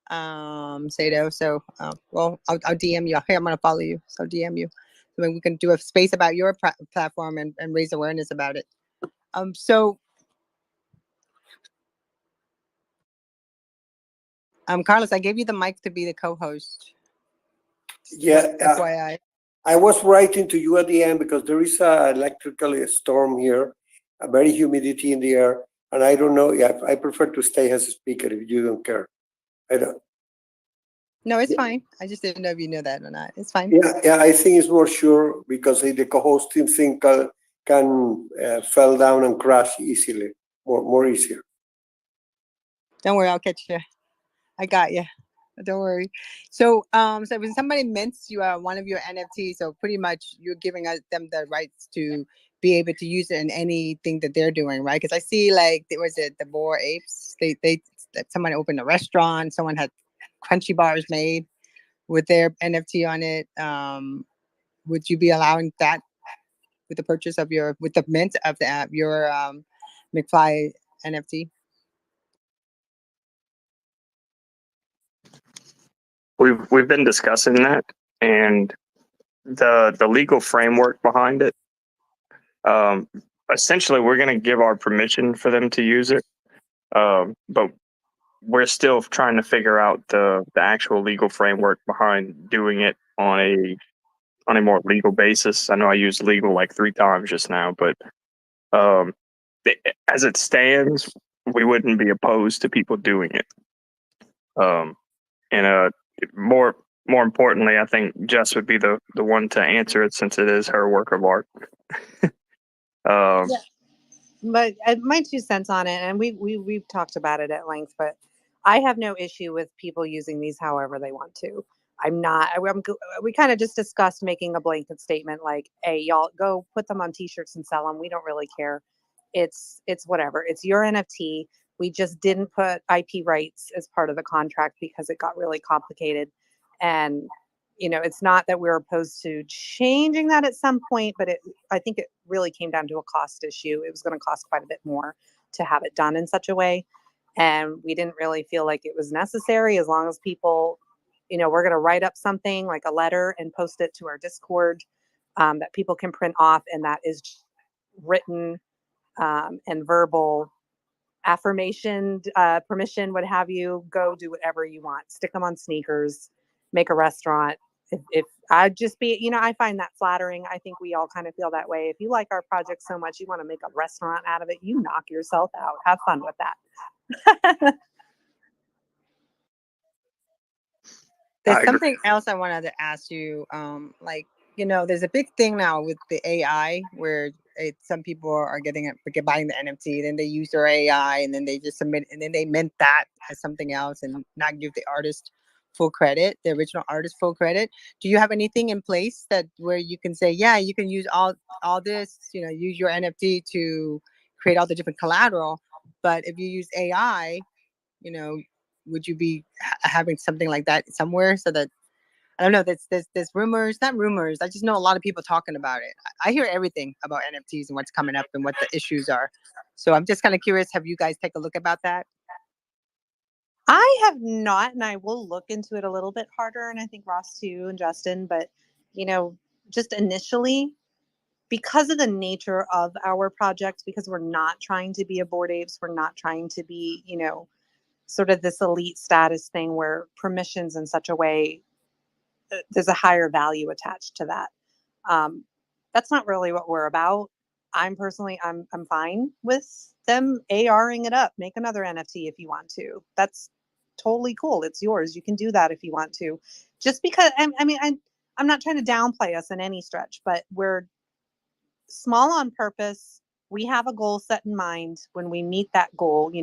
Sato. So, well, I'll DM you. Here, I'm gonna follow you. So DM you. So maybe we can do a space about your platform and raise awareness about it. Carlos, I gave you the mic to be the co-host. Yeah. FYI. I was writing to you at the end because there is a electrical storm here, a very humidity in the air, and I don't know. Yeah, I prefer to stay as a speaker if you don't care. I don't. No, it's fine. I just didn't know if you knew that or not. It's fine. Yeah. I think it's more sure because the co-hosting thing can fall down and crash easily, more easier. Don't worry, I'll catch you. I got you. Don't worry. So, so when somebody mints you one of your NFTs, so pretty much you're giving them the rights to be able to use it in anything that they're doing, right? Because I see, like, was it the Bored Apes? Someone opened a restaurant. Someone had crunchy bars made with their NFT on it. Would you be allowing that with the purchase of with the mint of your McFly NFT? We've been discussing that, and the legal framework behind it. Essentially, we're going to give our permission for them to use it, but we're still trying to figure out the actual legal framework behind doing it on a more legal basis. I know I used legal like 3 times just now, but as it stands, we wouldn't be opposed to people doing it. And more importantly, I think Jess would be the one to answer it, since it is her work of art. Yeah. But my 2 cents on it, and we've talked about it at length, but I have no issue with people using these however they want to. We kind of just discussed making a blanket statement like, hey, y'all go put them on t-shirts and sell them. We don't really care. It's whatever. It's your NFT. We just didn't put IP rights as part of the contract because it got really complicated. And, it's not that we're opposed to changing that at some point, but I think it really came down to a cost issue. It was going to cost quite a bit more to have it done in such a way. And we didn't really feel like it was necessary, as long as people, we're going to write up something like a letter and post it to our Discord that people can print off. And that is written and verbal affirmation, permission, what have you. Go do whatever you want. Stick them on sneakers. make a restaurant. If I'd just be, I find that flattering. I think we all kind of feel that way. If you like our project so much, you want to make a restaurant out of it, you knock yourself out. Have fun with that. There's something else I wanted to ask you. There's a big thing now with the AI where some people are buying the NFT, then they use their AI, and then they just submit, and then they mint that as something else and not give the artist full credit, the original artist full credit. Do you have anything in place where you can say, yeah, you can use all this, use your NFT to create all the different collateral, but if you use AI, would you be having something like that somewhere so that I don't know, there's rumors, not rumors. I just know a lot of people talking about it. I hear everything about NFTs and what's coming up and what the issues are. So I'm just kind of curious, have you guys take a look about that? I have not, and I will look into it a little bit harder, and I think Ross too and Justin, but just initially, because of the nature of our project, because we're not trying to be a Bored Apes, we're not trying to be, sort of this elite status thing where permissions in such a way, there's a higher value attached to that. That's not really what we're about. I'm fine with them ARing it up. Make another NFT if you want to. That's totally cool. It's yours. You can do that if you want to. Just because, I'm not trying to downplay us in any stretch, but we're small on purpose. We have a goal set in mind. When we meet that goal, we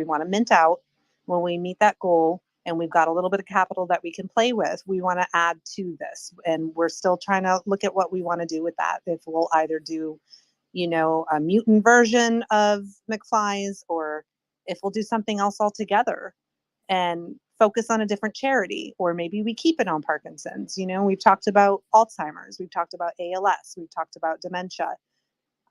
want to mint out. When we meet that goal and we've got a little bit of capital that we can play with, we want to add to this. And we're still trying to look at what we want to do with that. If we'll either do, a mutant version of McFlys, or if we'll do something else altogether and focus on a different charity, or maybe we keep it on Parkinson's. We've talked about Alzheimer's, we've talked about ALS, we've talked about dementia.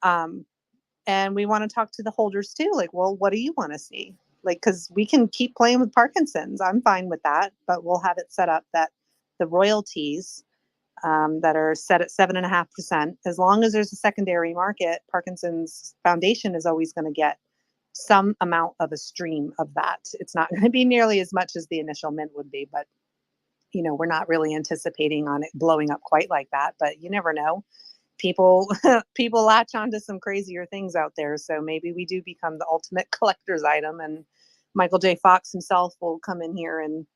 And we want to talk to the holders too. Like, well, what do you want to see? Like, because we can keep playing with Parkinson's. I'm fine with that, but we'll have it set up that the royalties that are set at 7.5%, as long as there's a secondary market, Parkinson's Foundation is always going to get some amount of a stream of that. It's not going to be nearly as much as the initial mint would be, but we're not really anticipating on it blowing up quite like that, but you never know. People latch onto some crazier things out there. So maybe we do become the ultimate collector's item, and Michael J. Fox himself will come in here and,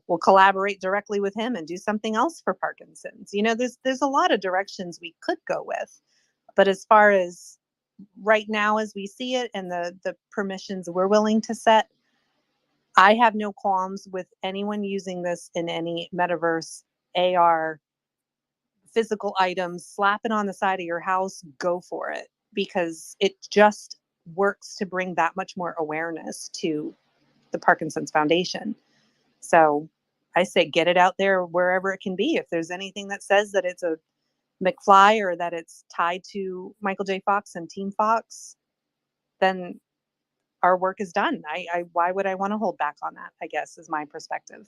we'll collaborate directly with him and do something else for Parkinson's. There's a lot of directions we could go with, but as far as right now, as we see it, and the permissions we're willing to set, I have no qualms with anyone using this in any metaverse, AR, physical items, slap it on the side of your house, go for it, because it just works to bring that much more awareness to the Parkinson's Foundation. So I say get it out there wherever it can be. If there's anything that says that it's a McFly or that it's tied to Michael J. Fox and Team Fox, then our work is done. Why would I want to hold back on that, I guess, is my perspective.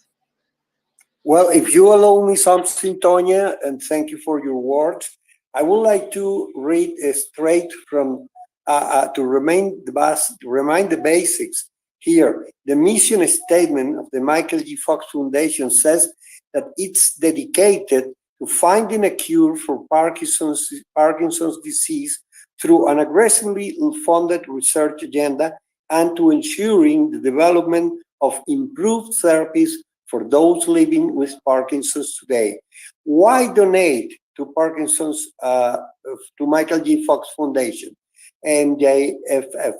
Well, if you allow me something, Tonya, and thank you for your words, I would like to read straight from, to remind the basics here. The mission statement of the Michael J. Fox Foundation says that it's dedicated to finding a cure for Parkinson's disease through an aggressively funded research agenda, and to ensuring the development of improved therapies for those living with Parkinson's today. Why donate to Parkinson's, to Michael J. Fox Foundation and JFF?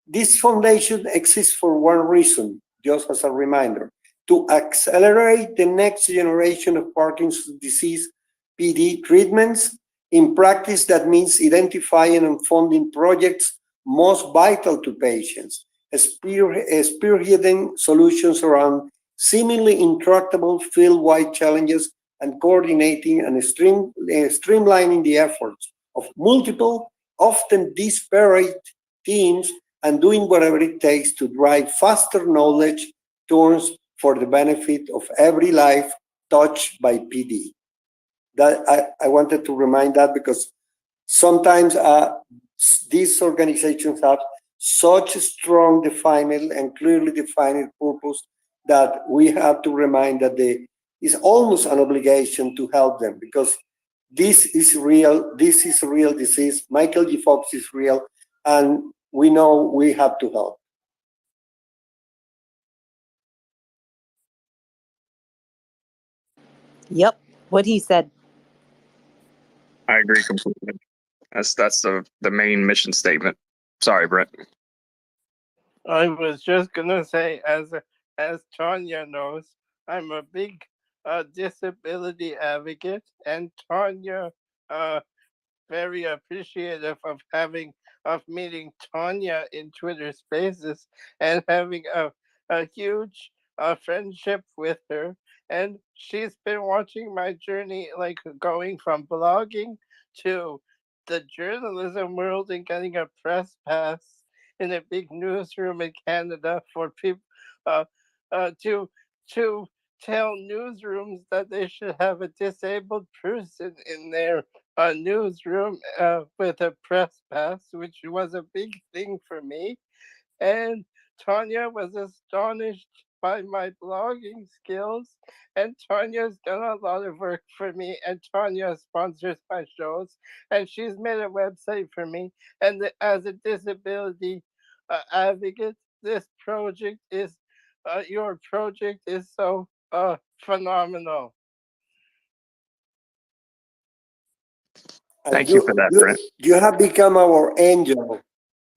This foundation exists for one reason, just as a reminder: to accelerate the next generation of Parkinson's disease PD treatments. In practice, that means identifying and funding projects most vital to patients, spearheading solutions around seemingly intractable field-wide challenges, and coordinating and streamlining the efforts of multiple, often disparate teams, and doing whatever it takes to drive faster knowledge turns for the benefit of every life touched by PD. That I wanted to remind that, because sometimes these organizations have such a strong defined and clearly defined purpose that we have to remind that it's almost an obligation to help them, because this is real. This is a real disease. Michael J. Fox is real, and we know we have to help. Yep, what he said. I agree completely. That's the main mission statement. Sorry, Brent. I was just gonna say, as Tonya knows, I'm a big disability advocate, and Tonya very appreciative of meeting Tonya in Twitter Spaces and having a huge friendship with her. And she's been watching my journey, like going from blogging to the journalism world and getting a press pass in a big newsroom in Canada for people uh, to tell newsrooms that they should have a disabled person in their newsroom with a press pass, which was a big thing for me. And Tonya was astonished by my blogging skills. And Tonya's done a lot of work for me. And Tonya sponsors my shows. And she's made a website for me. And as a disability advocate, this project is, your project is so phenomenal. Thank you for that, Brent. You have become our angel,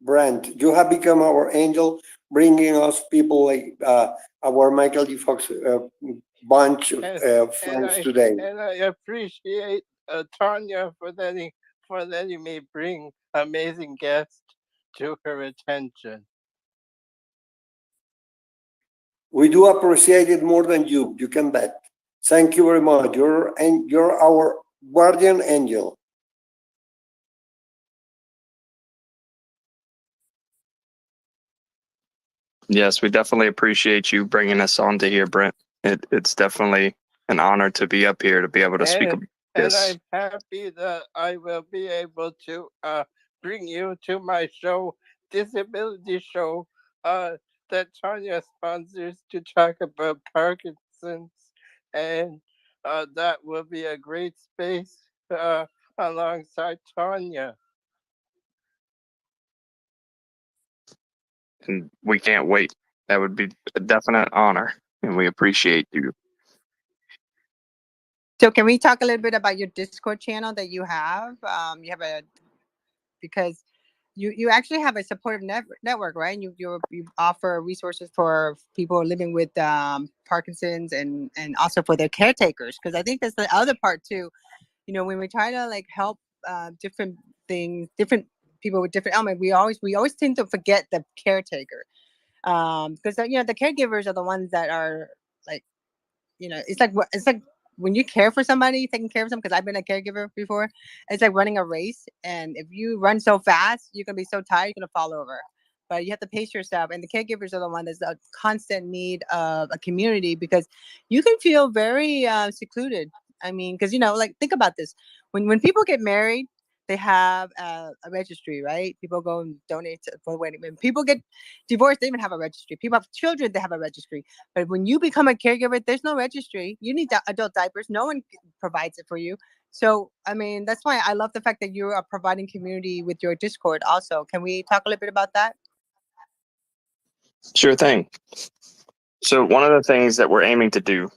Brent. You have become our angel, bringing us people like our Michael J. Fox bunch of friends today. And I appreciate Tonya for letting me bring amazing guests to her attention. We do appreciate it more than you. You can bet. Thank you very much. You're our guardian angel. Yes, we definitely appreciate you bringing us on to here, Brent. It's definitely an honor to be up here to be able to speak about this. And I'm happy that I will be able to bring you to my show, disability show, that Tonya sponsors, to talk about Parkinson's, and that will be a great space alongside Tonya. And we can't wait. That would be a definite honor, and we appreciate you. So can we talk a little bit about your Discord channel that you have? You have because you actually have a supportive network, right? You offer resources for people living with Parkinson's and also for their caretakers, because I think that's the other part too. You know, when we try to like help different things, different people with different ailments, we always tend to forget the caretaker, because you know the caregivers are the ones that are like, you know, it's like when you care for somebody, taking care of them, because I've been a caregiver before, it's like running a race. And if you run so fast, you're going to be so tired, you're going to fall over. But you have to pace yourself. And the caregivers are the one that's a constant need of a community, because you can feel very secluded. I mean, because, you know, like, think about this. When people get married, they have a registry, right? People go and donate for wedding. When people get divorced, they even have a registry. People have children, they have a registry. But when you become a caregiver, there's no registry. You need adult diapers. No one provides it for you. So, I mean, that's why I love the fact that you are providing community with your Discord also. Can we talk a little bit about that? Sure thing. So one of the things that we're aiming to do,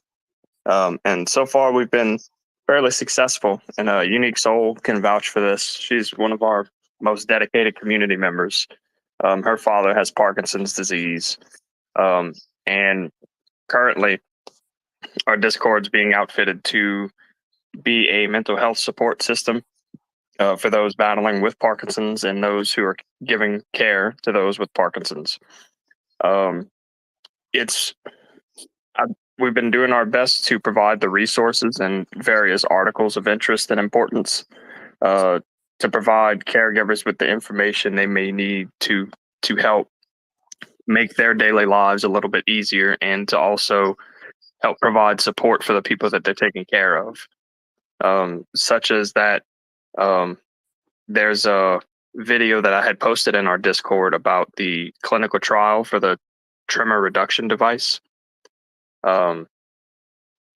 and so far we've been fairly successful, and Unique Soul can vouch for this. She's one of our most dedicated community members. Her father has Parkinson's disease, and currently our Discord's being outfitted to be a mental health support system for those battling with Parkinson's and those who are giving care to those with Parkinson's. We've been doing our best to provide the resources and various articles of interest and importance to provide caregivers with the information they may need to help make their daily lives a little bit easier, and to also help provide support for the people that they're taking care of. Such as that, there's a video that I had posted in our Discord about the clinical trial for the tremor reduction device.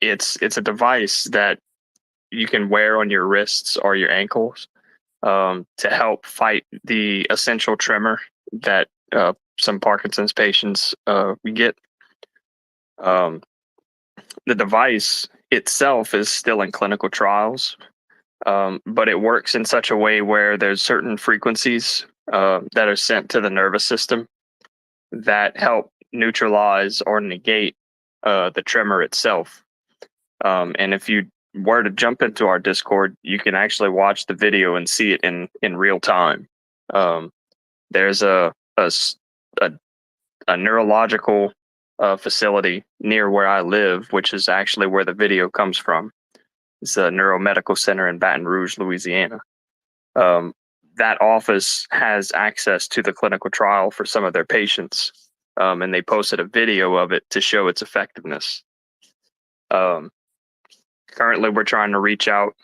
It's a device that you can wear on your wrists or your ankles to help fight the essential tremor that some Parkinson's patients get. The device itself is still in clinical trials, but it works in such a way where there's certain frequencies that are sent to the nervous system that help neutralize or negate the tremor itself. And if you were to jump into our Discord, you can actually watch the video and see it in real time. There's a neurological facility near where I live, which is actually where the video comes from. It's a neuromedical center in Baton Rouge, Louisiana. That office has access to the clinical trial for some of their patients, and they posted a video of it to show its effectiveness. Currently, we're trying to reach out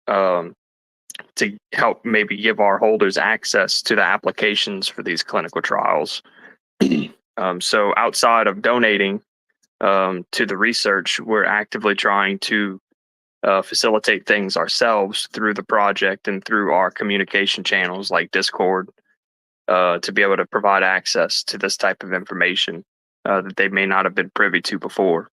to help maybe give our holders access to the applications for these clinical trials. So outside of donating to the research, we're actively trying to facilitate things ourselves through the project and through our communication channels like Discord to be able to provide access to this type of information that they may not have been privy to before.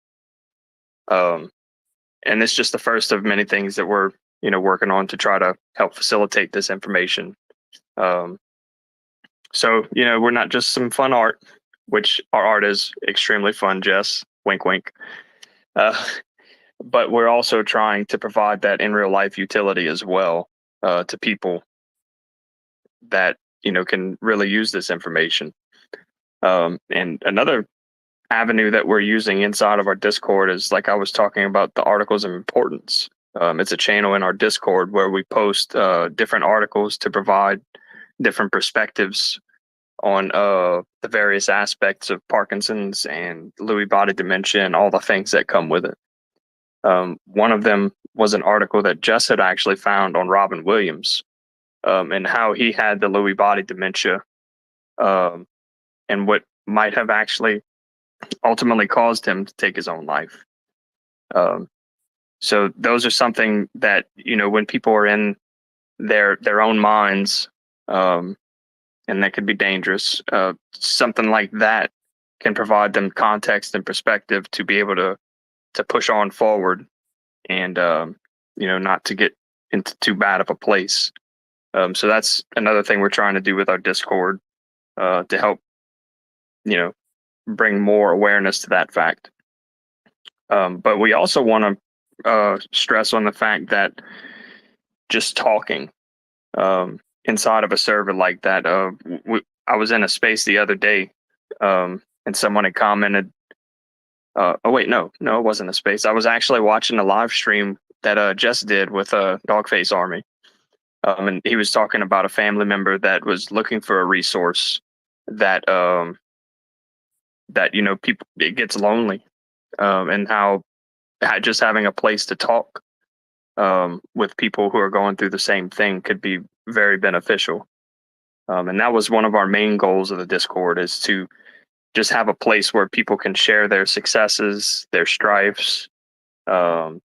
And it's just the first of many things that we're working on to try to help facilitate this information. So we're not just some fun art, which our art is extremely fun, Jess, wink wink, but we're also trying to provide that in real life utility as well to people that can really use this information. And another avenue that we're using inside of our Discord is, like I was talking about, the articles of importance. It's a channel in our Discord where we post different articles to provide different perspectives on the various aspects of Parkinson's and Lewy body dementia and all the things that come with it. One of them was an article that Jess had actually found on Robin Williams and how he had the Lewy body dementia and what might have actually ultimately caused him to take his own life. So those are something that, when people are in their own minds, and that could be dangerous, something like that can provide them context and perspective to be able to push on forward and, not to get into too bad of a place. So that's another thing we're trying to do with our Discord to help, bring more awareness to that fact. But we also want to stress on the fact that just talking inside of a server like that, I was in a space the other day and someone had commented, oh wait, no, it wasn't a space. I was actually watching a live stream that Jess did with Dogface Army. And he was talking about a family member that was looking for a resource that people, it gets lonely, and how just having a place to talk with people who are going through the same thing could be very beneficial. And that was one of our main goals of the Discord, is to just have a place where people can share their successes, their strifes, and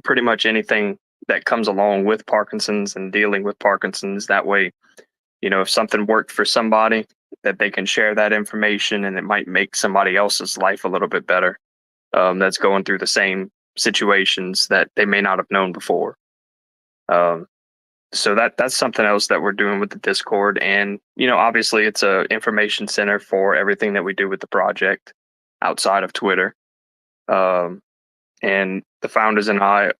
pretty much anything that comes along with Parkinson's and dealing with Parkinson's. That way, if something worked for somebody, that they can share that information and it might make somebody else's life a little bit better, that's going through the same situations that they may not have known before. So that's something else that we're doing with the Discord. And, obviously it's a information center for everything that we do with the project outside of Twitter. And the founders and I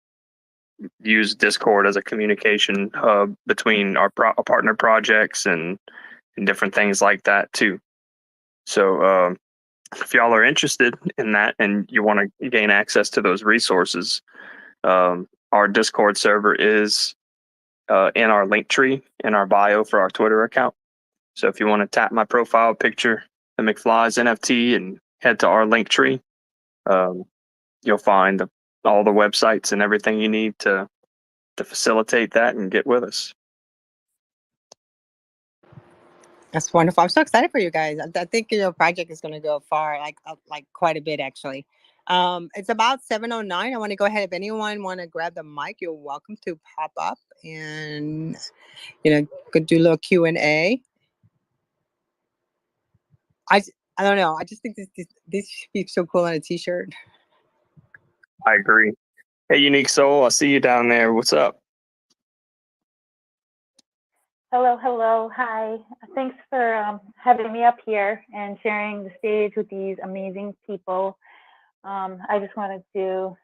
use Discord as a communication hub between our partner projects and different things like that too. So if y'all are interested in that and you want to gain access to those resources, our Discord server is in our link tree in our bio for our Twitter account. So if you want to tap my profile picture, the McFlys NFT, and head to our link tree, you'll find all the websites and everything you need to facilitate that and get with us. That's wonderful. I'm so excited for you guys. I think your project is going to go far, like quite a bit actually. It's about 7:09. I want to go ahead. If anyone want to grab the mic, you're welcome to pop up and could do a little Q&A. I don't know. I just think this should be so cool on a t-shirt. I agree. Hey, Unique Soul, I see you down there. What's up? Hello, hello. Hi. Thanks for having me up here and sharing the stage with these amazing people. I just wanted to,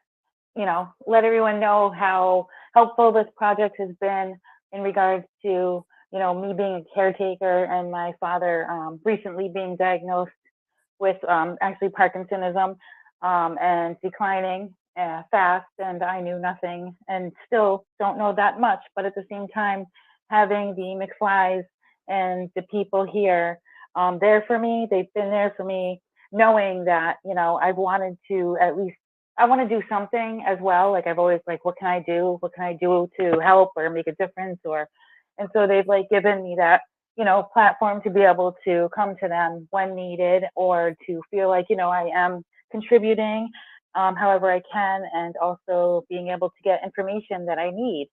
let everyone know how helpful this project has been in regards to, me being a caretaker and my father recently being diagnosed with actually Parkinsonism and declining fast. And I knew nothing and still don't know that much. But at the same time, having the McFlys and the people here there for me, they've been there for me, knowing that, I've wanted to at least, I want to do something as well. Like I've always what can I do? What can I do to help or make a difference? And so they've given me that, platform to be able to come to them when needed or to feel like, I am contributing however I can, and also being able to get information that I need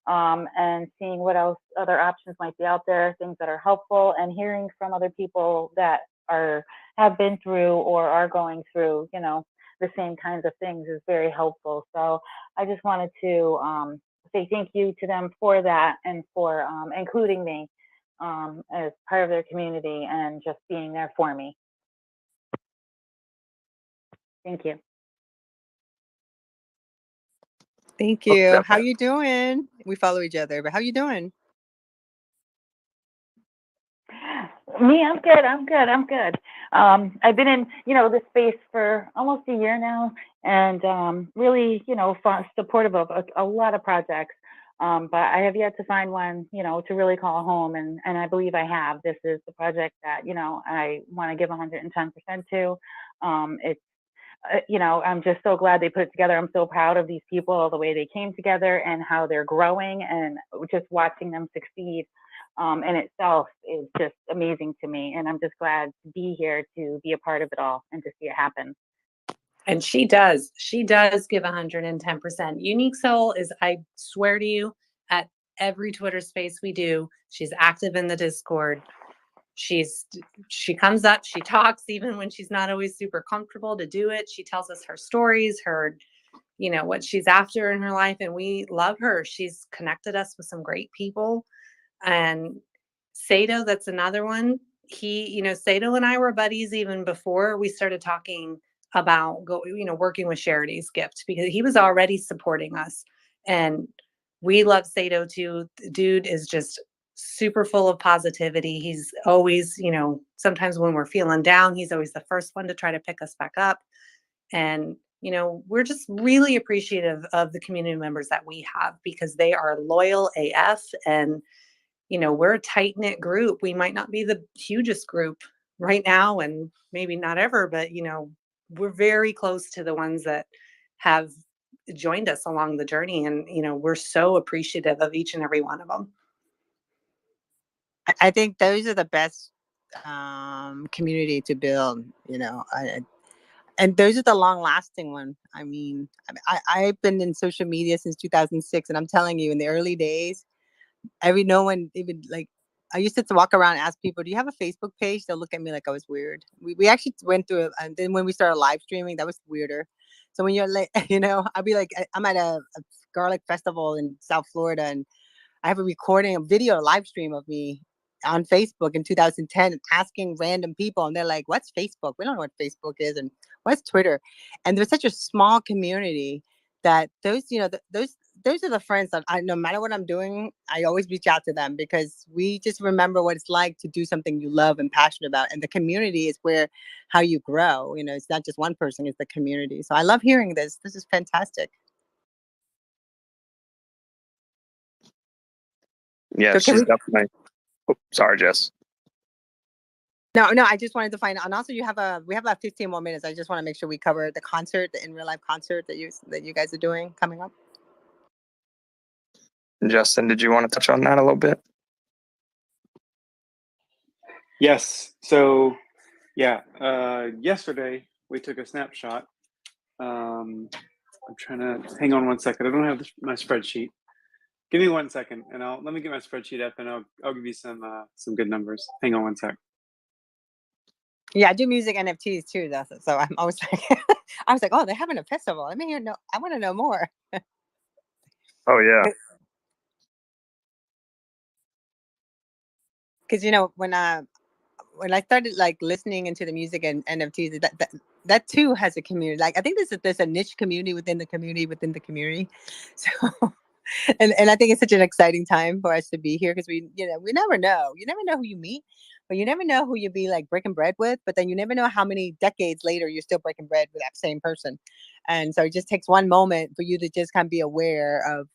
and seeing what else other options might be out there, things that are helpful, and hearing from other people that have been through or are going through, the same kinds of things is very helpful. So I just wanted to say thank you to them for that and for including me as part of their community and just being there for me. Thank you. Thank you. How you doing? We follow each other, but how you doing? Me, I'm good. I'm good. I've been in, this space for almost a year now, and really, supportive of a lot of projects. But I have yet to find one, to really call home, and I believe I have. This is the project that, I want to give 110% to. It's I'm just so glad they put it together. I'm so proud of these people, the way they came together and how they're growing, and just watching them succeed in itself is just amazing to me. And I'm just glad to be here to be a part of it all and to see it happen. And she does give 110%. Unique Soul is, I swear to you, at every Twitter space we do, she's active in the Discord. She comes up, she talks, even when she's not always super comfortable to do it. She tells us her stories, her, what she's after in her life. And we love her. She's connected us with some great people. And Sato, that's another one. Sato and I were buddies even before we started talking about working with Charity's Gift, because he was already supporting us. And we love Sato too. The dude is just super full of positivity. He's always, sometimes when we're feeling down, he's always the first one to try to pick us back up. And, we're just really appreciative of the community members that we have, because they are loyal AF, and, we're a tight-knit group. We might not be the hugest group right now, and maybe not ever, but, we're very close to the ones that have joined us along the journey. And, we're so appreciative of each and every one of them. I think those are the best community to build, and those are the long-lasting ones. I mean, I've been in social media since 2006, and I'm telling you, in the early days, no one even I used to walk around and ask people, "Do you have a Facebook page?" They'll look at me like I was weird. We actually went through it, and then when we started live streaming, that was weirder. So when you're I'll be like, I'm at a garlic festival in South Florida, and I have a recording, a video, a live stream of me on Facebook in 2010 asking random people, and they're like, "What's Facebook? We don't know what Facebook is, and what's Twitter?" And there's such a small community that those are the friends that no matter what I'm doing, I always reach out to them, because we just remember what it's like to do something you love and passionate about. And the community is how you grow. It's not just one person, it's the community. So I love hearing this. This is fantastic. Yeah, So she's definitely. Oh, sorry, Jess. No, I just wanted to find out. And also we have about 15 more minutes. I just want to make sure we cover the concert, the in real life concert that you guys are doing coming up. Justin, did you want to touch on that a little bit? Yes. So, yeah, yesterday we took a snapshot. I'm trying to hang on one second. I don't have my spreadsheet. Give me 1 second, and let me get my spreadsheet up, and I'll give you some good numbers. Hang on 1 sec. Yeah, I do music NFTs too, though. So I'm always like, I was like, oh, they're having a festival. I want to know more. Oh yeah. Because when I started like listening into the music and NFTs, that too has a community. Like I think there's a niche community within the community within the community. So and I think it's such an exciting time for us to be here because we never know. You never know who you meet, but you never know who you be like breaking bread with. But then you never know how many decades later you're still breaking bread with that same person. And so it just takes one moment for you to just kind of be aware of,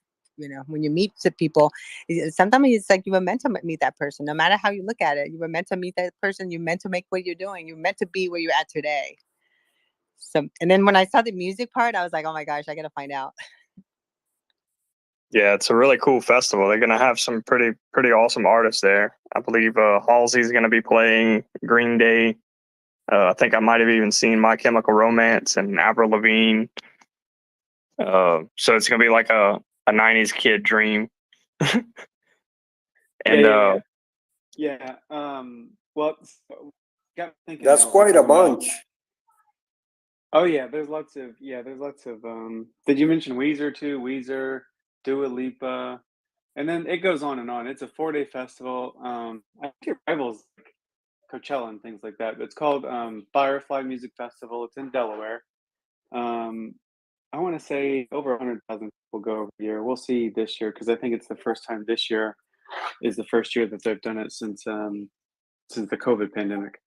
when you meet people, sometimes it's like you were meant to meet that person. No matter how you look at it, you were meant to meet that person. You're meant to make what you're doing. You're meant to be where you're at today. So, and then when I saw the music part, I was like, oh my gosh, I got to find out. Yeah, it's a really cool festival. They're gonna have some pretty awesome artists there. I believe Halsey's gonna be playing, Green Day. I think I might have even seen My Chemical Romance and Avril Lavigne. So it's gonna be like a '90s kid dream. And Yeah. Well, got me thinking. That's quite a bunch. Oh yeah, there's lots of. Did you mention Weezer too? Weezer, Dua Lipa, and then it goes on and on. It's a 4-day festival. I think it rivals Coachella and things like that. But it's called Firefly Music Festival. It's in Delaware. I want to say over 100,000 people go every year. We'll see this year because I think it's the first time this year is the first year that they've done it since the COVID pandemic.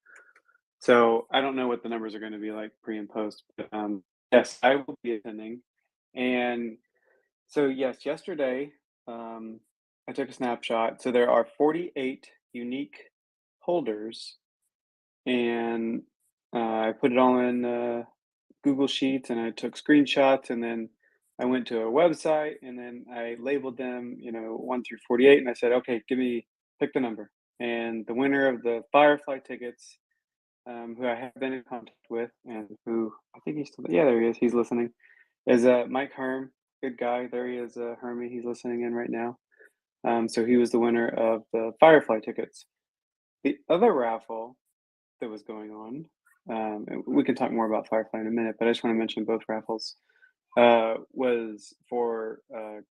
So I don't know what the numbers are going to be like pre and post, but yes, I will be attending. And so yes, yesterday I took a snapshot. So there are 48 unique holders, and I put it all in Google Sheets, and I took screenshots, and then I went to a website, and then I labeled them, 1 through 48, and I said, okay, pick the number. And the winner of the Firefly tickets, who I have been in contact with, and who I think he's still, yeah, there he is, he's listening, is Mike Herm, good guy. There he is, Hermie, he's listening in right now. So he was the winner of the Firefly tickets. The other raffle that was going on, we can talk more about Firefly in a minute, but I just want to mention both raffles, was for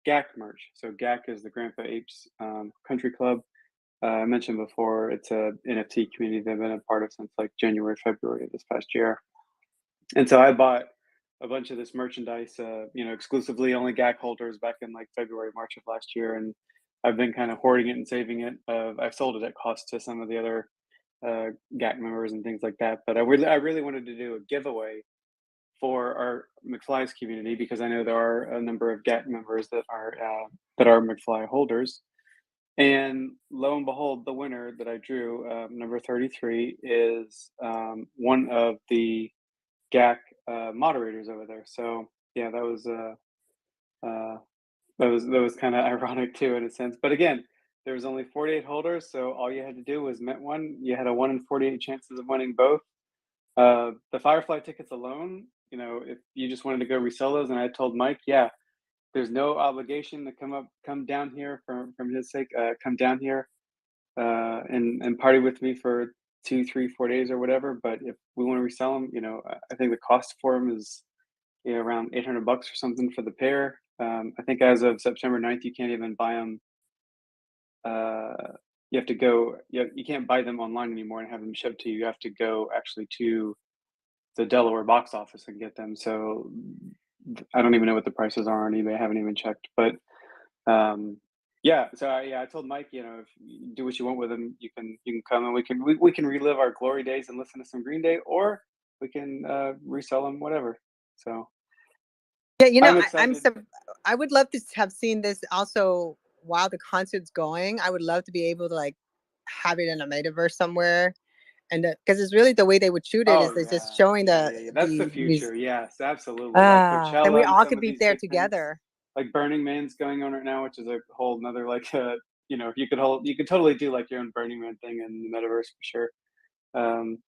GAC merch. So GAC is the Grandpa Apes Country Club. I mentioned before, it's a NFT community they've been a part of since like January, February of this past year. And so I bought a bunch of this merchandise, exclusively only GAC holders back in like February, March of last year. And I've been kind of hoarding it and saving it. I've sold it at cost to some of the other GAC members and things like that. But I really wanted to do a giveaway for our McFlys community because I know there are a number of GAC members that are McFly holders. And lo and behold, the winner that I drew, number 33, is one of the GAC moderators over there. So yeah, that was kind of ironic too in a sense. But again, there was only 48 holders, so all you had to do was mint one. You had a 1 in 48 chances of winning both. The Firefly tickets alone, if you just wanted to go resell those, and I told Mike, yeah, there's no obligation to come down here from his sake, come down here and party with me for 2, 3, 4 days or whatever. But if we want to resell them, I think the cost for them is around $800 or something for the pair. I think as of September 9th, you can't even buy them. You have to go. You can't buy them online anymore and have them shipped to you. You have to go actually to the Delaware box office and get them. So I don't even know what the prices are on eBay. I haven't even checked. But yeah, so I told Mike, if you do what you want with them, you can come and we can relive our glory days and listen to some Green Day, or we can resell them, whatever. So yeah, I would love to have seen this also while the concert's going. I would love to be able to like have it in a metaverse somewhere. And because it's really the way they would shoot it is just showing that's the future. Yes, absolutely. Like then we all could be there together. Like Burning Man's going on right now, which is a whole another like you could totally do like your own Burning Man thing in the metaverse for sure.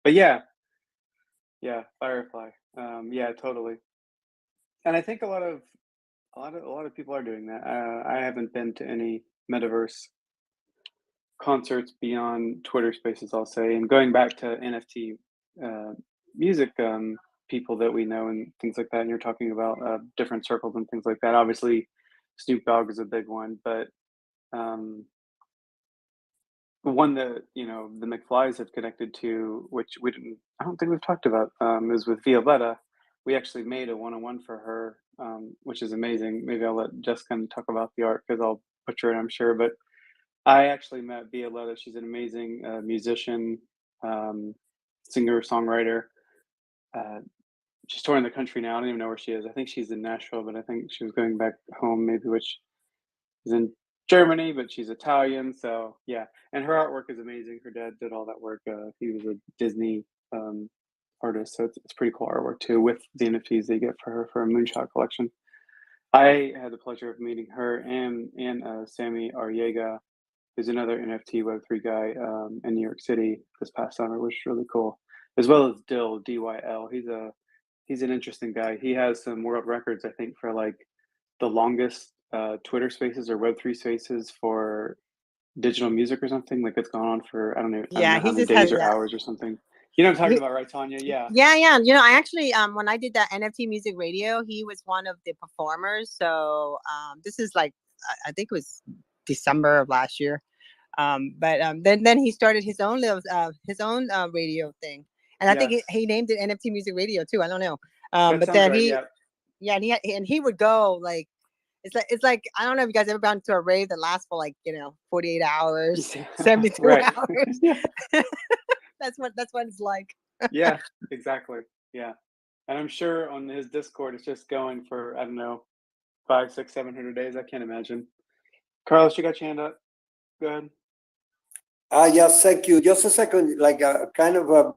But yeah, Firefly. Yeah, totally. And I think a lot of people are doing that. I haven't been to any metaverse concerts beyond Twitter Spaces, I'll say. And going back to NFT music people that we know and things like that, and you're talking about different circles and things like that. Obviously, Snoop Dogg is a big one, but one that the McFlys have connected to, which I don't think we've talked about, is with Violetta. We actually made a one-on-one for her, which is amazing. Maybe I'll let Jessica talk about the art because I'll butcher it, I'm sure. But I actually met Violetta. She's an amazing musician, singer, songwriter. She's touring the country now. I don't even know where she is. I think she's in Nashville, but I think she was going back home, maybe, which is in Germany, but she's Italian. So yeah, and her artwork is amazing. Her dad did all that work. He was a Disney artist, so it's pretty cool artwork too, with the NFTs they get for her for a Moonshot collection. I had the pleasure of meeting her and Sammy Arriaga, who's another NFT Web3 guy in New York City this past summer, which is really cool. As well as Dill, DYL. He's an interesting guy. He has some world records, I think, for like the longest Twitter Spaces or Web3 Spaces for digital music or something. Like it's gone on for I don't know how he many just days has or hours or something. You know what I'm talking about, right, Tonya? Yeah. Yeah. I actually when I did that NFT music radio, he was one of the performers. So this is like I think it was December of last year. But then he started his own radio thing, and I think he named it NFT music radio too. I don't know. But then and he would go like. It's like I don't know if you guys ever gone to a rave that lasts for like 48 hours, 72 hours. Yeah. That's what it's like. Yeah, exactly. Yeah, and I'm sure on his Discord it's just going for I don't know 500, 600, 700 days. I can't imagine. Carlos, you got your hand up. Go ahead. Yes, thank you. Just a second, like a kind of a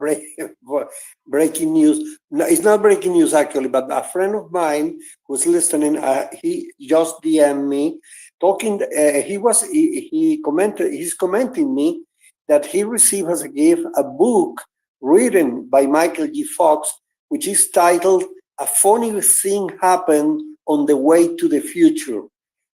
breaking news. No, it's not breaking news actually, but a friend of mine who's listening, he just DM'd me talking. He's commenting me that he received as a gift a book written by Michael G. Fox, which is titled "A Funny Thing Happened on the Way to the Future,"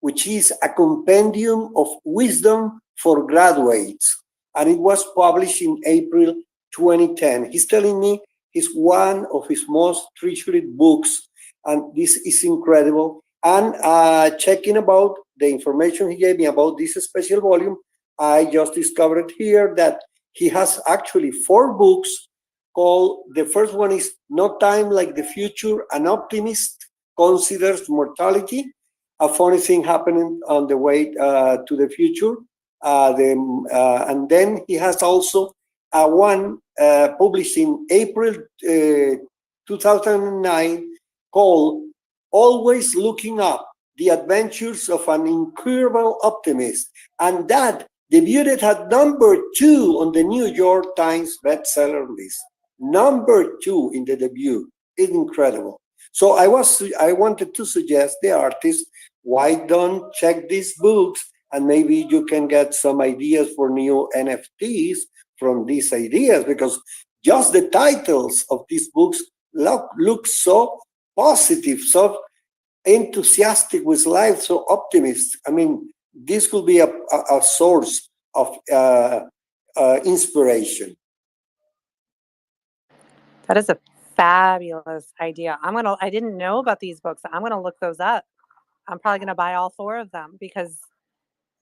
which is a compendium of wisdom for graduates. And it was published in April 2010. He's telling me it's one of his most treasured books, and this is incredible. And checking about the information he gave me about this special volume, I just discovered here that he has actually 4 books called, the first one is No Time Like the Future, An Optimist Considers Mortality, a funny thing happening on the way to the future. And then he has also one published in April 2009 called Always Looking Up, The Adventures of an Incurable Optimist. And that debuted at #2 on the New York Times bestseller list. #2 in the debut. It's incredible. So I wanted to suggest the artist, why don't check these books, and maybe you can get some ideas for new NFTs from these ideas, because just the titles of these books look so positive, so enthusiastic with life, so optimistic. I mean, this could be a source of inspiration. That is a fabulous idea. I didn't know about these books. I'm gonna look those up. I'm probably gonna buy all 4 of them because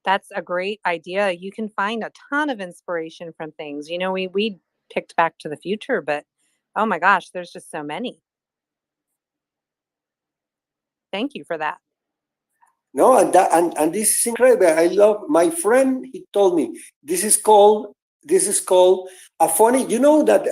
that's a great idea. You can find a ton of inspiration from things. We picked Back to the Future, but oh my gosh, there's just so many. Thank you for that. No, and this is incredible. I love my friend. He told me this is called a funny. That,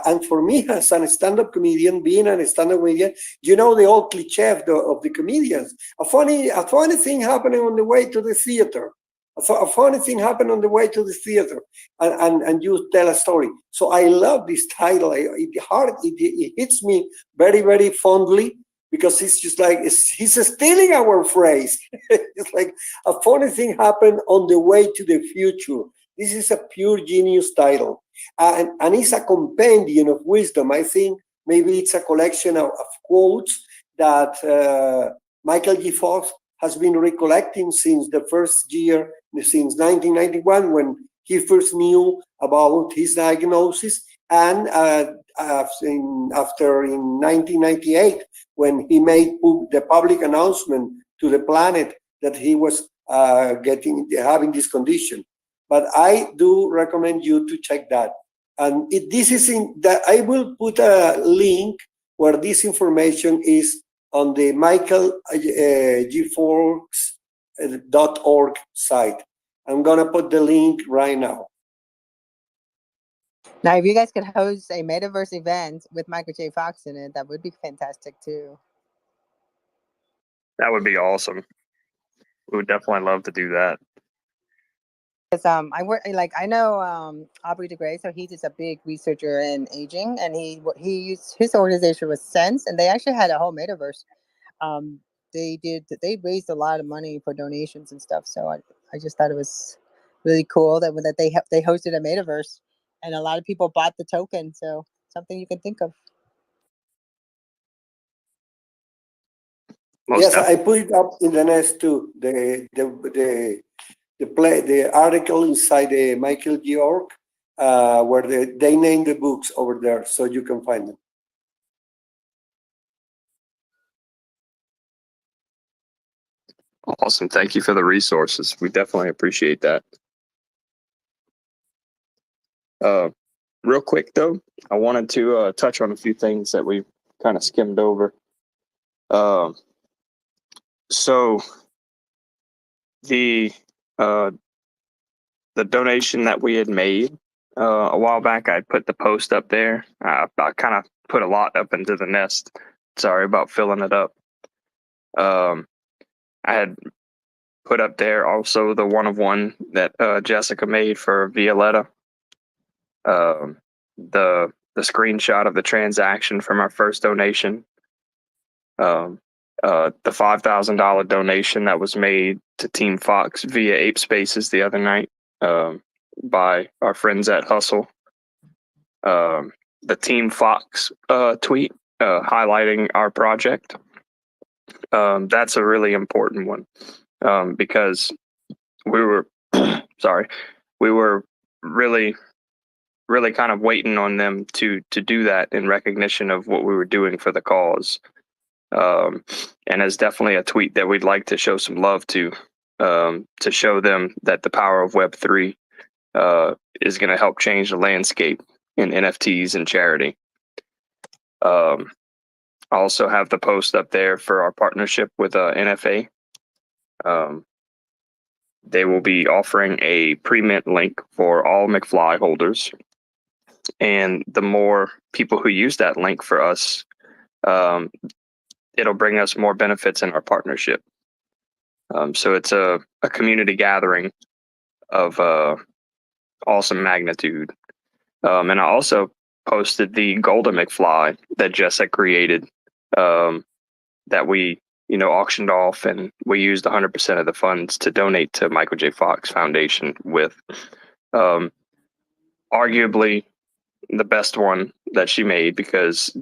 and for me as a stand-up comedian, being a stand-up comedian, the old cliche of the comedians. A funny thing happening on the way to the theater. A funny thing happened on the way to the theater, and you tell a story. So I love this title. It hits me very, very fondly, because it's just like he's stealing our phrase. It's like a funny thing happened on the way to the future. This is a pure genius title, and it's a compendium of wisdom. I think maybe it's a collection of quotes that Michael G. Fox has been recollecting since the first year, since 1991, when he first knew about his diagnosis, and after in 1998, when he made the public announcement to the planet that he was having this condition. But I do recommend you to check that. And this is in that I will put a link where this information is on the michaelgforks.org site. I'm gonna put the link right now. Now, if you guys could host a metaverse event with Michael J. Fox in it, that would be fantastic too. That would be awesome. We would definitely love to do that. Because I work I know Aubrey de Grey, so he's just a big researcher in aging, and he used his organization was Sense, and they actually had a whole metaverse. They raised a lot of money for donations and stuff. So I just thought it was really cool that they hosted a metaverse, and a lot of people bought the token. So something you can think of. Yes, I put it up in the nest too. The article inside the Michael G. Org, where they name the books over there, so you can find them. Awesome. Thank you for the resources. We definitely appreciate that. Real quick though, I wanted to touch on a few things that we kind of skimmed over. So the donation that we had made a while back, I put the post up there. I kind of put a lot up into the nest. Sorry about filling it up. I had put up there also the one-of-one that Jessica made for Violetta. The screenshot of the transaction from our first donation. The $5,000 donation that was made to Team Fox via Ape Spaces the other night by our friends at Hustle. The Team Fox tweet highlighting our project. That's a really important one because we were really kind of waiting on them to do that in recognition of what we were doing for the cause. And it's definitely a tweet that we'd like to show some love to show them that the power of Web3 is going to help change the landscape in NFTs and charity. I also have the post up there for our partnership with NFA. They will be offering a pre-mint link for all McFly holders. And the more people who use that link for us, it'll bring us more benefits in our partnership. So it's a community gathering of awesome magnitude. And I also posted the Golden McFly that Jessica created that we auctioned off, and we used 100% of the funds to donate to Michael J. Fox Foundation with arguably the best one that she made, because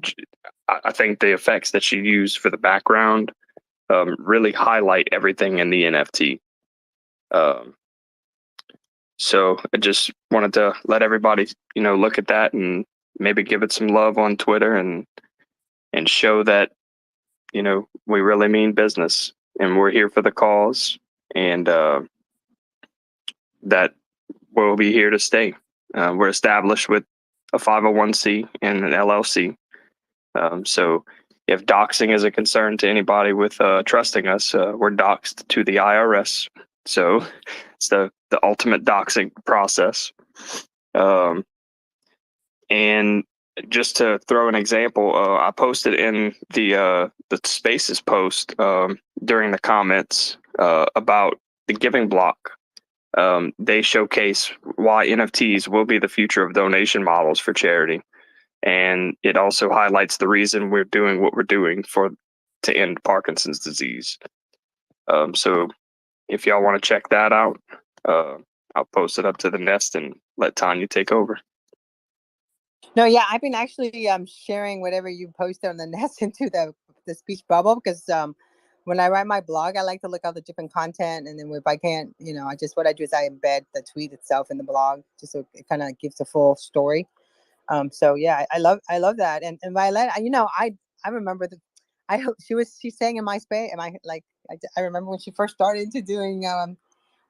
I think the effects that she used for the background really highlight everything in the NFT. So I just wanted to let everybody, look at that and maybe give it some love on Twitter and show that, we really mean business and we're here for the cause, and that we'll be here to stay. We're established with a 501c and an LLC. So if doxing is a concern to anybody with trusting us, we're doxed to the IRS. So it's the ultimate doxing process. And just to throw an example, I posted in the Spaces post during the comments about the giving block. They showcase why NFTs will be the future of donation models for charity. And it also highlights the reason we're doing what we're doing for to end Parkinson's disease. So if y'all want to check that out, I'll post it up to the nest and let Tonya take over. No, yeah, I've been actually sharing whatever you post on the nest into the speech bubble, because when I write my blog, I like to look at the different content, and then if I can't, what I do is I embed the tweet itself in the blog, just so it kind of gives the full story. So yeah, I love that. And Violet, I remember she's saying in my space, and I remember when she first started into doing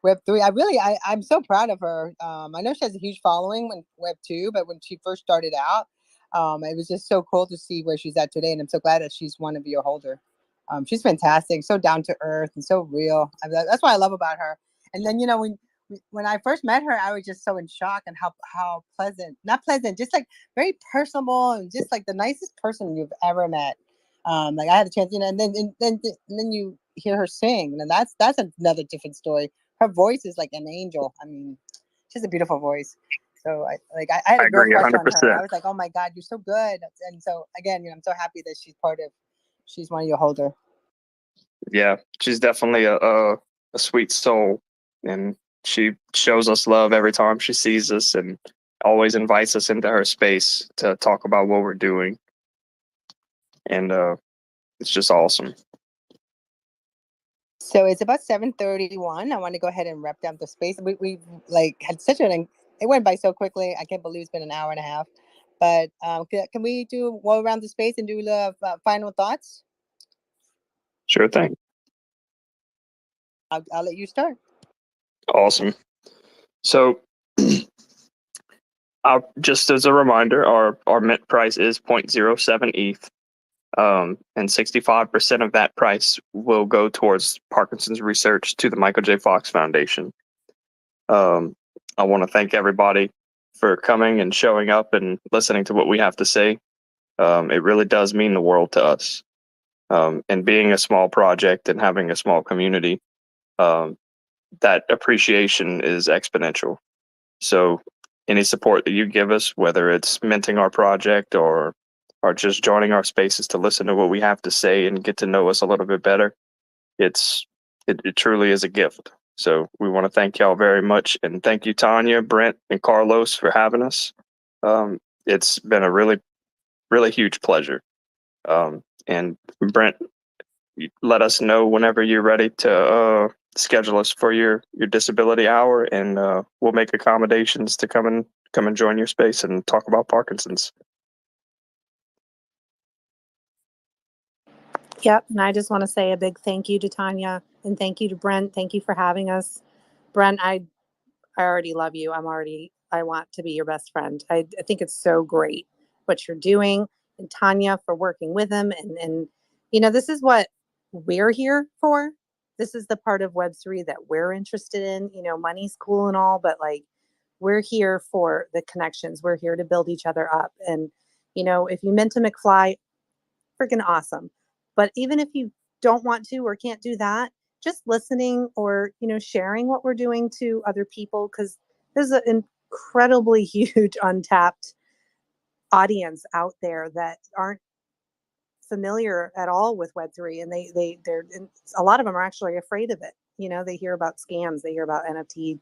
Web3. I'm so proud of her. I know she has a huge following when Web2, but when she first started out, it was just so cool to see where she's at today. And I'm so glad that she's one of your holder. She's fantastic, so down to earth and so real. That's what I love about her. And then, when I first met her, I was just so in shock, and how not pleasant, just like very personable, and just like the nicest person you've ever met. Like I had a chance, and then you hear her sing, and that's another different story. Her voice is like an angel. I mean, she has a beautiful voice. So I had a real agree crush on her. 100%. I was like, oh my God, you're so good. And so again, I'm so happy that she's one of your holder. Yeah, she's definitely a sweet soul, and she shows us love every time she sees us, and always invites us into her space to talk about what we're doing. And it's just awesome. So it's about 7:31. I want to go ahead and wrap down the space. We had it went by so quickly. I can't believe it's been an hour and a half. But can we go around the space and do the final thoughts? Sure thing. I'll let you start. Awesome. So just as a reminder, our mint price is 0.07 ETH. And 65% of that price will go towards Parkinson's research to the Michael J. Fox Foundation. I want to thank everybody for coming and showing up and listening to what we have to say. It really does mean the world to us. And being a small project and having a small community, that appreciation is exponential. So any support that you give us, whether it's minting our project or just joining our spaces to listen to what we have to say and get to know us a little bit better, it truly is a gift. So we want to thank y'all very much. And thank you, Tonya, Brent, and Carlos for having us. It's been a really, really huge pleasure. And Brent, let us know whenever you're ready to schedule us for your disability hour, and we'll make accommodations to come and join your space and talk about Parkinson's. Yep. And I just want to say a big thank you to Tonya, and thank you to Brent. Thank you for having us. Brent, I already love you. I want to be your best friend. I think it's so great what you're doing, and Tonya for working with him. And this is what we're here for. This is the part of Web3 that we're interested in. Money's cool and all, but like, we're here for the connections. We're here to build each other up. And, if you meant to McFly, freaking awesome. But even if you don't want to or can't do that, just listening or, sharing what we're doing to other people, because there's an incredibly huge untapped audience out there that aren't familiar at all with Web3, and and a lot of them are actually afraid of it. They hear about scams, they hear about NFT,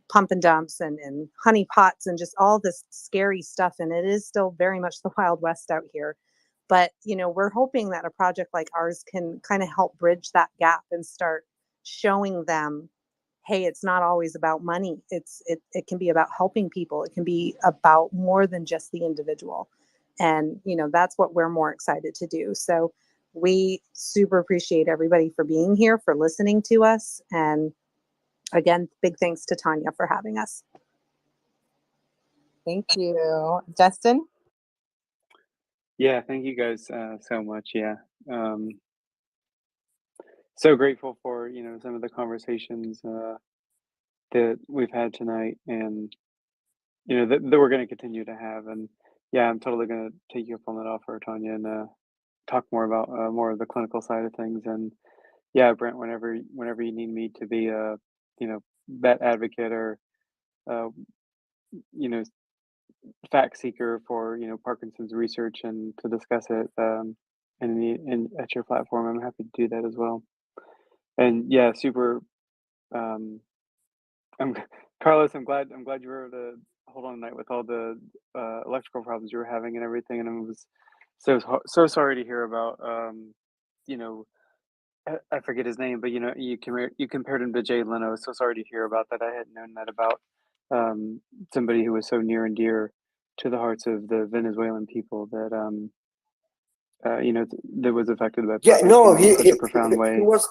pump and dumps and honey pots and just all this scary stuff, and it is still very much the Wild West out here. But we're hoping that a project like ours can kind of help bridge that gap and start showing them, hey, it's not always about money. It can be about helping people. It can be about more than just the individual. And, that's what we're more excited to do. So we super appreciate everybody for being here, for listening to us. And again, big thanks to Tonya for having us. Thank you. Justin? Yeah, thank you guys so much. Yeah. So grateful for, some of the conversations that we've had tonight, and, that we're going to continue to have. And yeah, I'm totally going to take you up on that offer, Tonya, and talk more about more of the clinical side of things. And yeah, Brent, whenever you need me to be a, vet advocate or, you know, fact seeker for, Parkinson's research and to discuss it, and at your platform, I'm happy to do that as well. And yeah, super. I'm Carlos. I'm glad you were able to hold on tonight with all the electrical problems you were having and everything. And I was so sorry to hear about. You know, I forget his name, but you compared him to Jay Leno. So sorry to hear about that. I hadn't known that about somebody who was so near and dear to the hearts of the Venezuelan people that that was affected by Yeah, no, in such a profound he way. was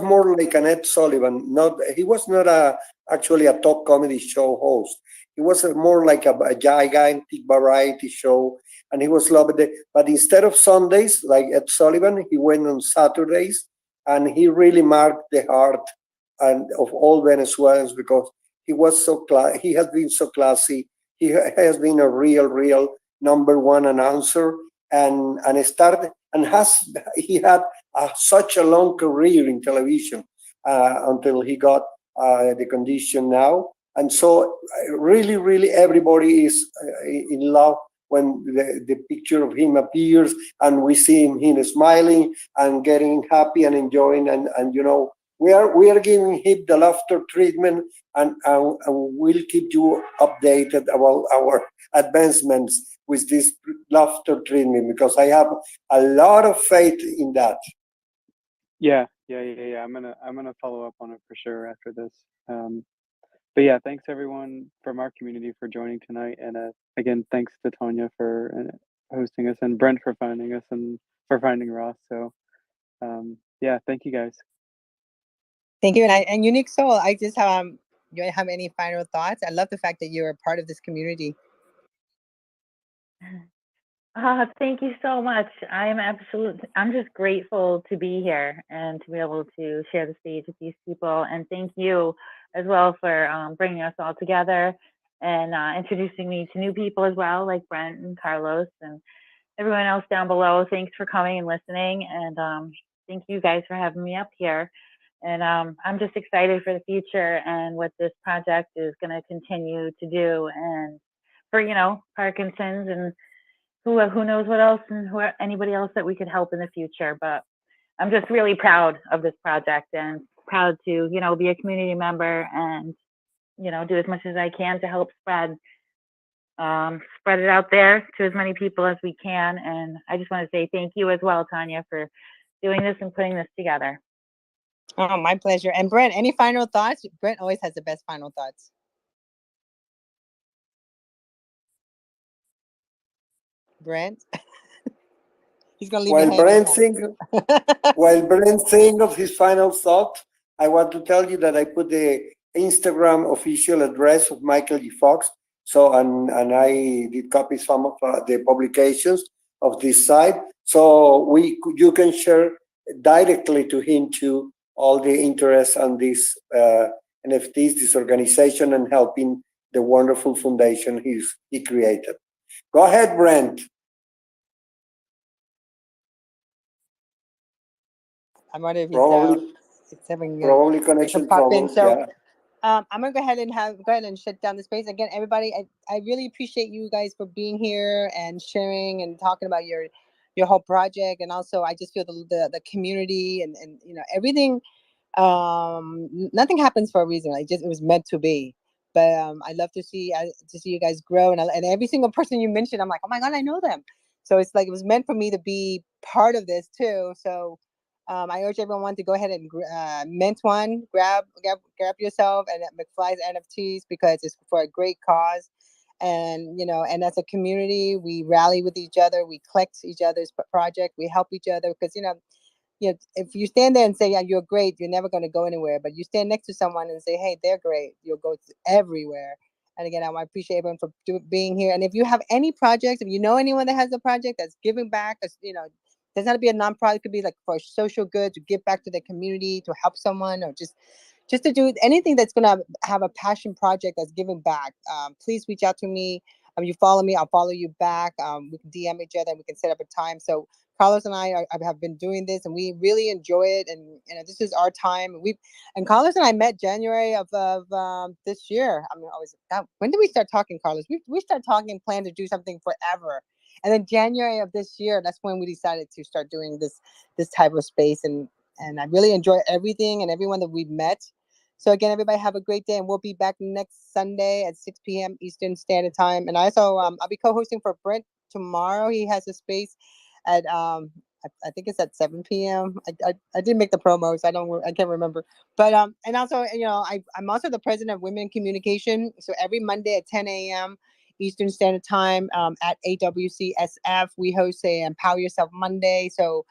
more like an Ed Sullivan. He was not actually a talk comedy show host. He was more like a gigantic variety show, and he was loved. But instead of Sundays like Ed Sullivan, he went on Saturdays, and he really marked the heart and of all Venezuelans because he was he has been so classy. He has been a real number one announcer, and started and he had such a long career in television until he got the condition now. And so, really, everybody is in love when the picture of him appears and we see him smiling and getting happy and enjoying. And we are giving him the laughter treatment, and we'll keep you updated about our advancements with this laughter treatment because I have a lot of faith in that. Yeah. I'm gonna follow up on it for sure after this. But yeah, thanks everyone from our community for joining tonight, and again, thanks to Tonya for hosting us, and Brent for finding us, and for finding Ross. So yeah, thank you guys. Thank you, and Unique Soul. I just you have any final thoughts? I love the fact that you're a part of this community. Thank you so much. I'm just grateful to be here and to be able to share the stage with these people. And thank you as well for bringing us all together and introducing me to new people as well, like Brent and Carlos and everyone else down below. Thanks for coming and listening. And thank you guys for having me up here. And I'm just excited for the future and what this project is going to continue to do. And for, Parkinson's and who knows what else and anybody else that we could help in the future. But I'm just really proud of this project and proud to, be a community member and, do as much as I can to help spread it out there to as many people as we can. And I just want to say thank you as well, Tonya, for doing this and putting this together. Oh, my pleasure. And Brent, any final thoughts? Brent always has the best final thoughts. Brent? He's going to leave While Brent think of his final thought, I want to tell you that I put the Instagram official address of Michael G. Fox. So, and I did copy some of the publications of this site. So you can share directly to him too all the interest on this NFTs, this organization, and helping the wonderful foundation he created. Go ahead, Brent. I'm wondering if he's probably connection problems. So, I'm gonna go ahead and shut down the space again. Everybody, I really appreciate you guys for being here and sharing and talking about your whole project, and also I just feel the community and everything. Nothing happens for a reason. It was meant to be. But I love to see you guys grow, and every single person you mentioned, I'm like, oh my god, I know them. So it's like it was meant for me to be part of this too. So I urge everyone to go ahead and mint one, grab yourself and McFlys NFTs because it's for a great cause. And and as a community, we rally with each other, we collect each other's project, we help each other because if you stand there and say, yeah, you're great, you're never going to go anywhere. But you stand next to someone and say, hey, they're great, you'll go everywhere. And again, I appreciate everyone for being here. And if you have any projects, if you know anyone that has a project that's giving back, doesn't have to be a nonprofit. It could be like for social good, to give back to the community, to help someone, or just to do anything that's going to have a passion project that's giving back. Please reach out to me. You follow me, I'll follow you back. We can DM each other and we can set up a time. So Carlos and I have been doing this and we really enjoy it. And this is our time. And Carlos and I met January of this year. I mean, when did we start talking, Carlos? We started talking and planned to do something forever. And then January of this year, that's when we decided to start doing this type of space. And I really enjoy everything and everyone that we've met. So again, everybody have a great day, and we'll be back next Sunday at 6 p.m. Eastern Standard Time. And also, I'll be co-hosting for Brent tomorrow. He has a space at I think it's at 7 p.m. I didn't make the promos. I can't remember. But and also, I'm also the president of Women Communication. So every Monday at 10 a.m. Eastern Standard Time at AWCSF, we host a Empower Yourself Monday. So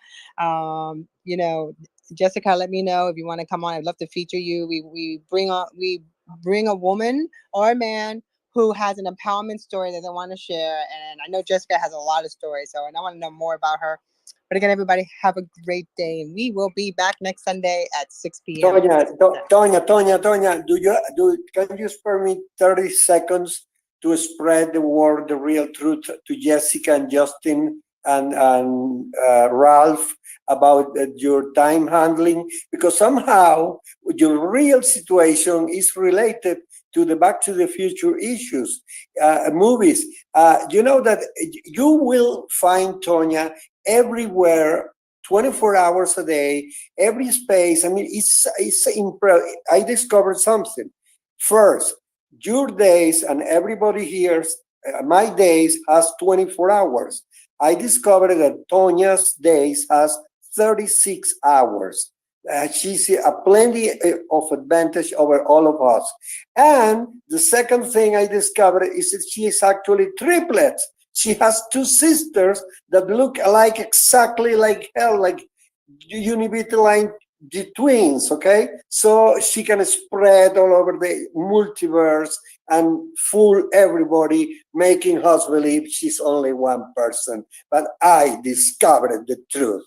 Jessica, let me know if you want to come on. I'd love to feature you. We bring a woman or a man who has an empowerment story that they want to share. And I know Jessica has a lot of stories, so and I want to know more about her. But again, everybody have a great day, and we will be back next Sunday at 6 p.m. Tonya, can you spare me 30 seconds to spread the word, the real truth to Jessica and Justin and Ralph about your time handling? Because somehow your real situation is related to the Back to the Future issues, movies. You know that you will find Tonya everywhere, 24 hours a day, every space. I mean, it's impressive. I discovered something. First, your days and everybody here's, my days has 24 hours. I discovered that Tonya's days has 36 hours. She's a plenty of advantage over all of us. And the second thing I discovered is that she is actually triplets. She has two sisters that look alike, exactly like her, like univitelline twins, okay? So she can spread all over the multiverse and fool everybody, making us believe she's only one person. But I discovered the truth.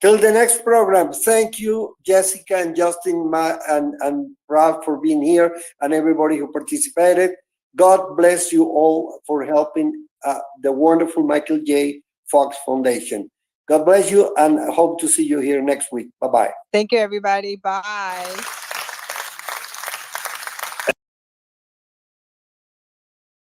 Till the next program, thank you, Jessica and Justin and Ralph, for being here, and everybody who participated. God bless you all for helping the wonderful Michael J. Fox Foundation. God bless you, and I hope to see you here next week. Bye-bye. Thank you, everybody. Bye.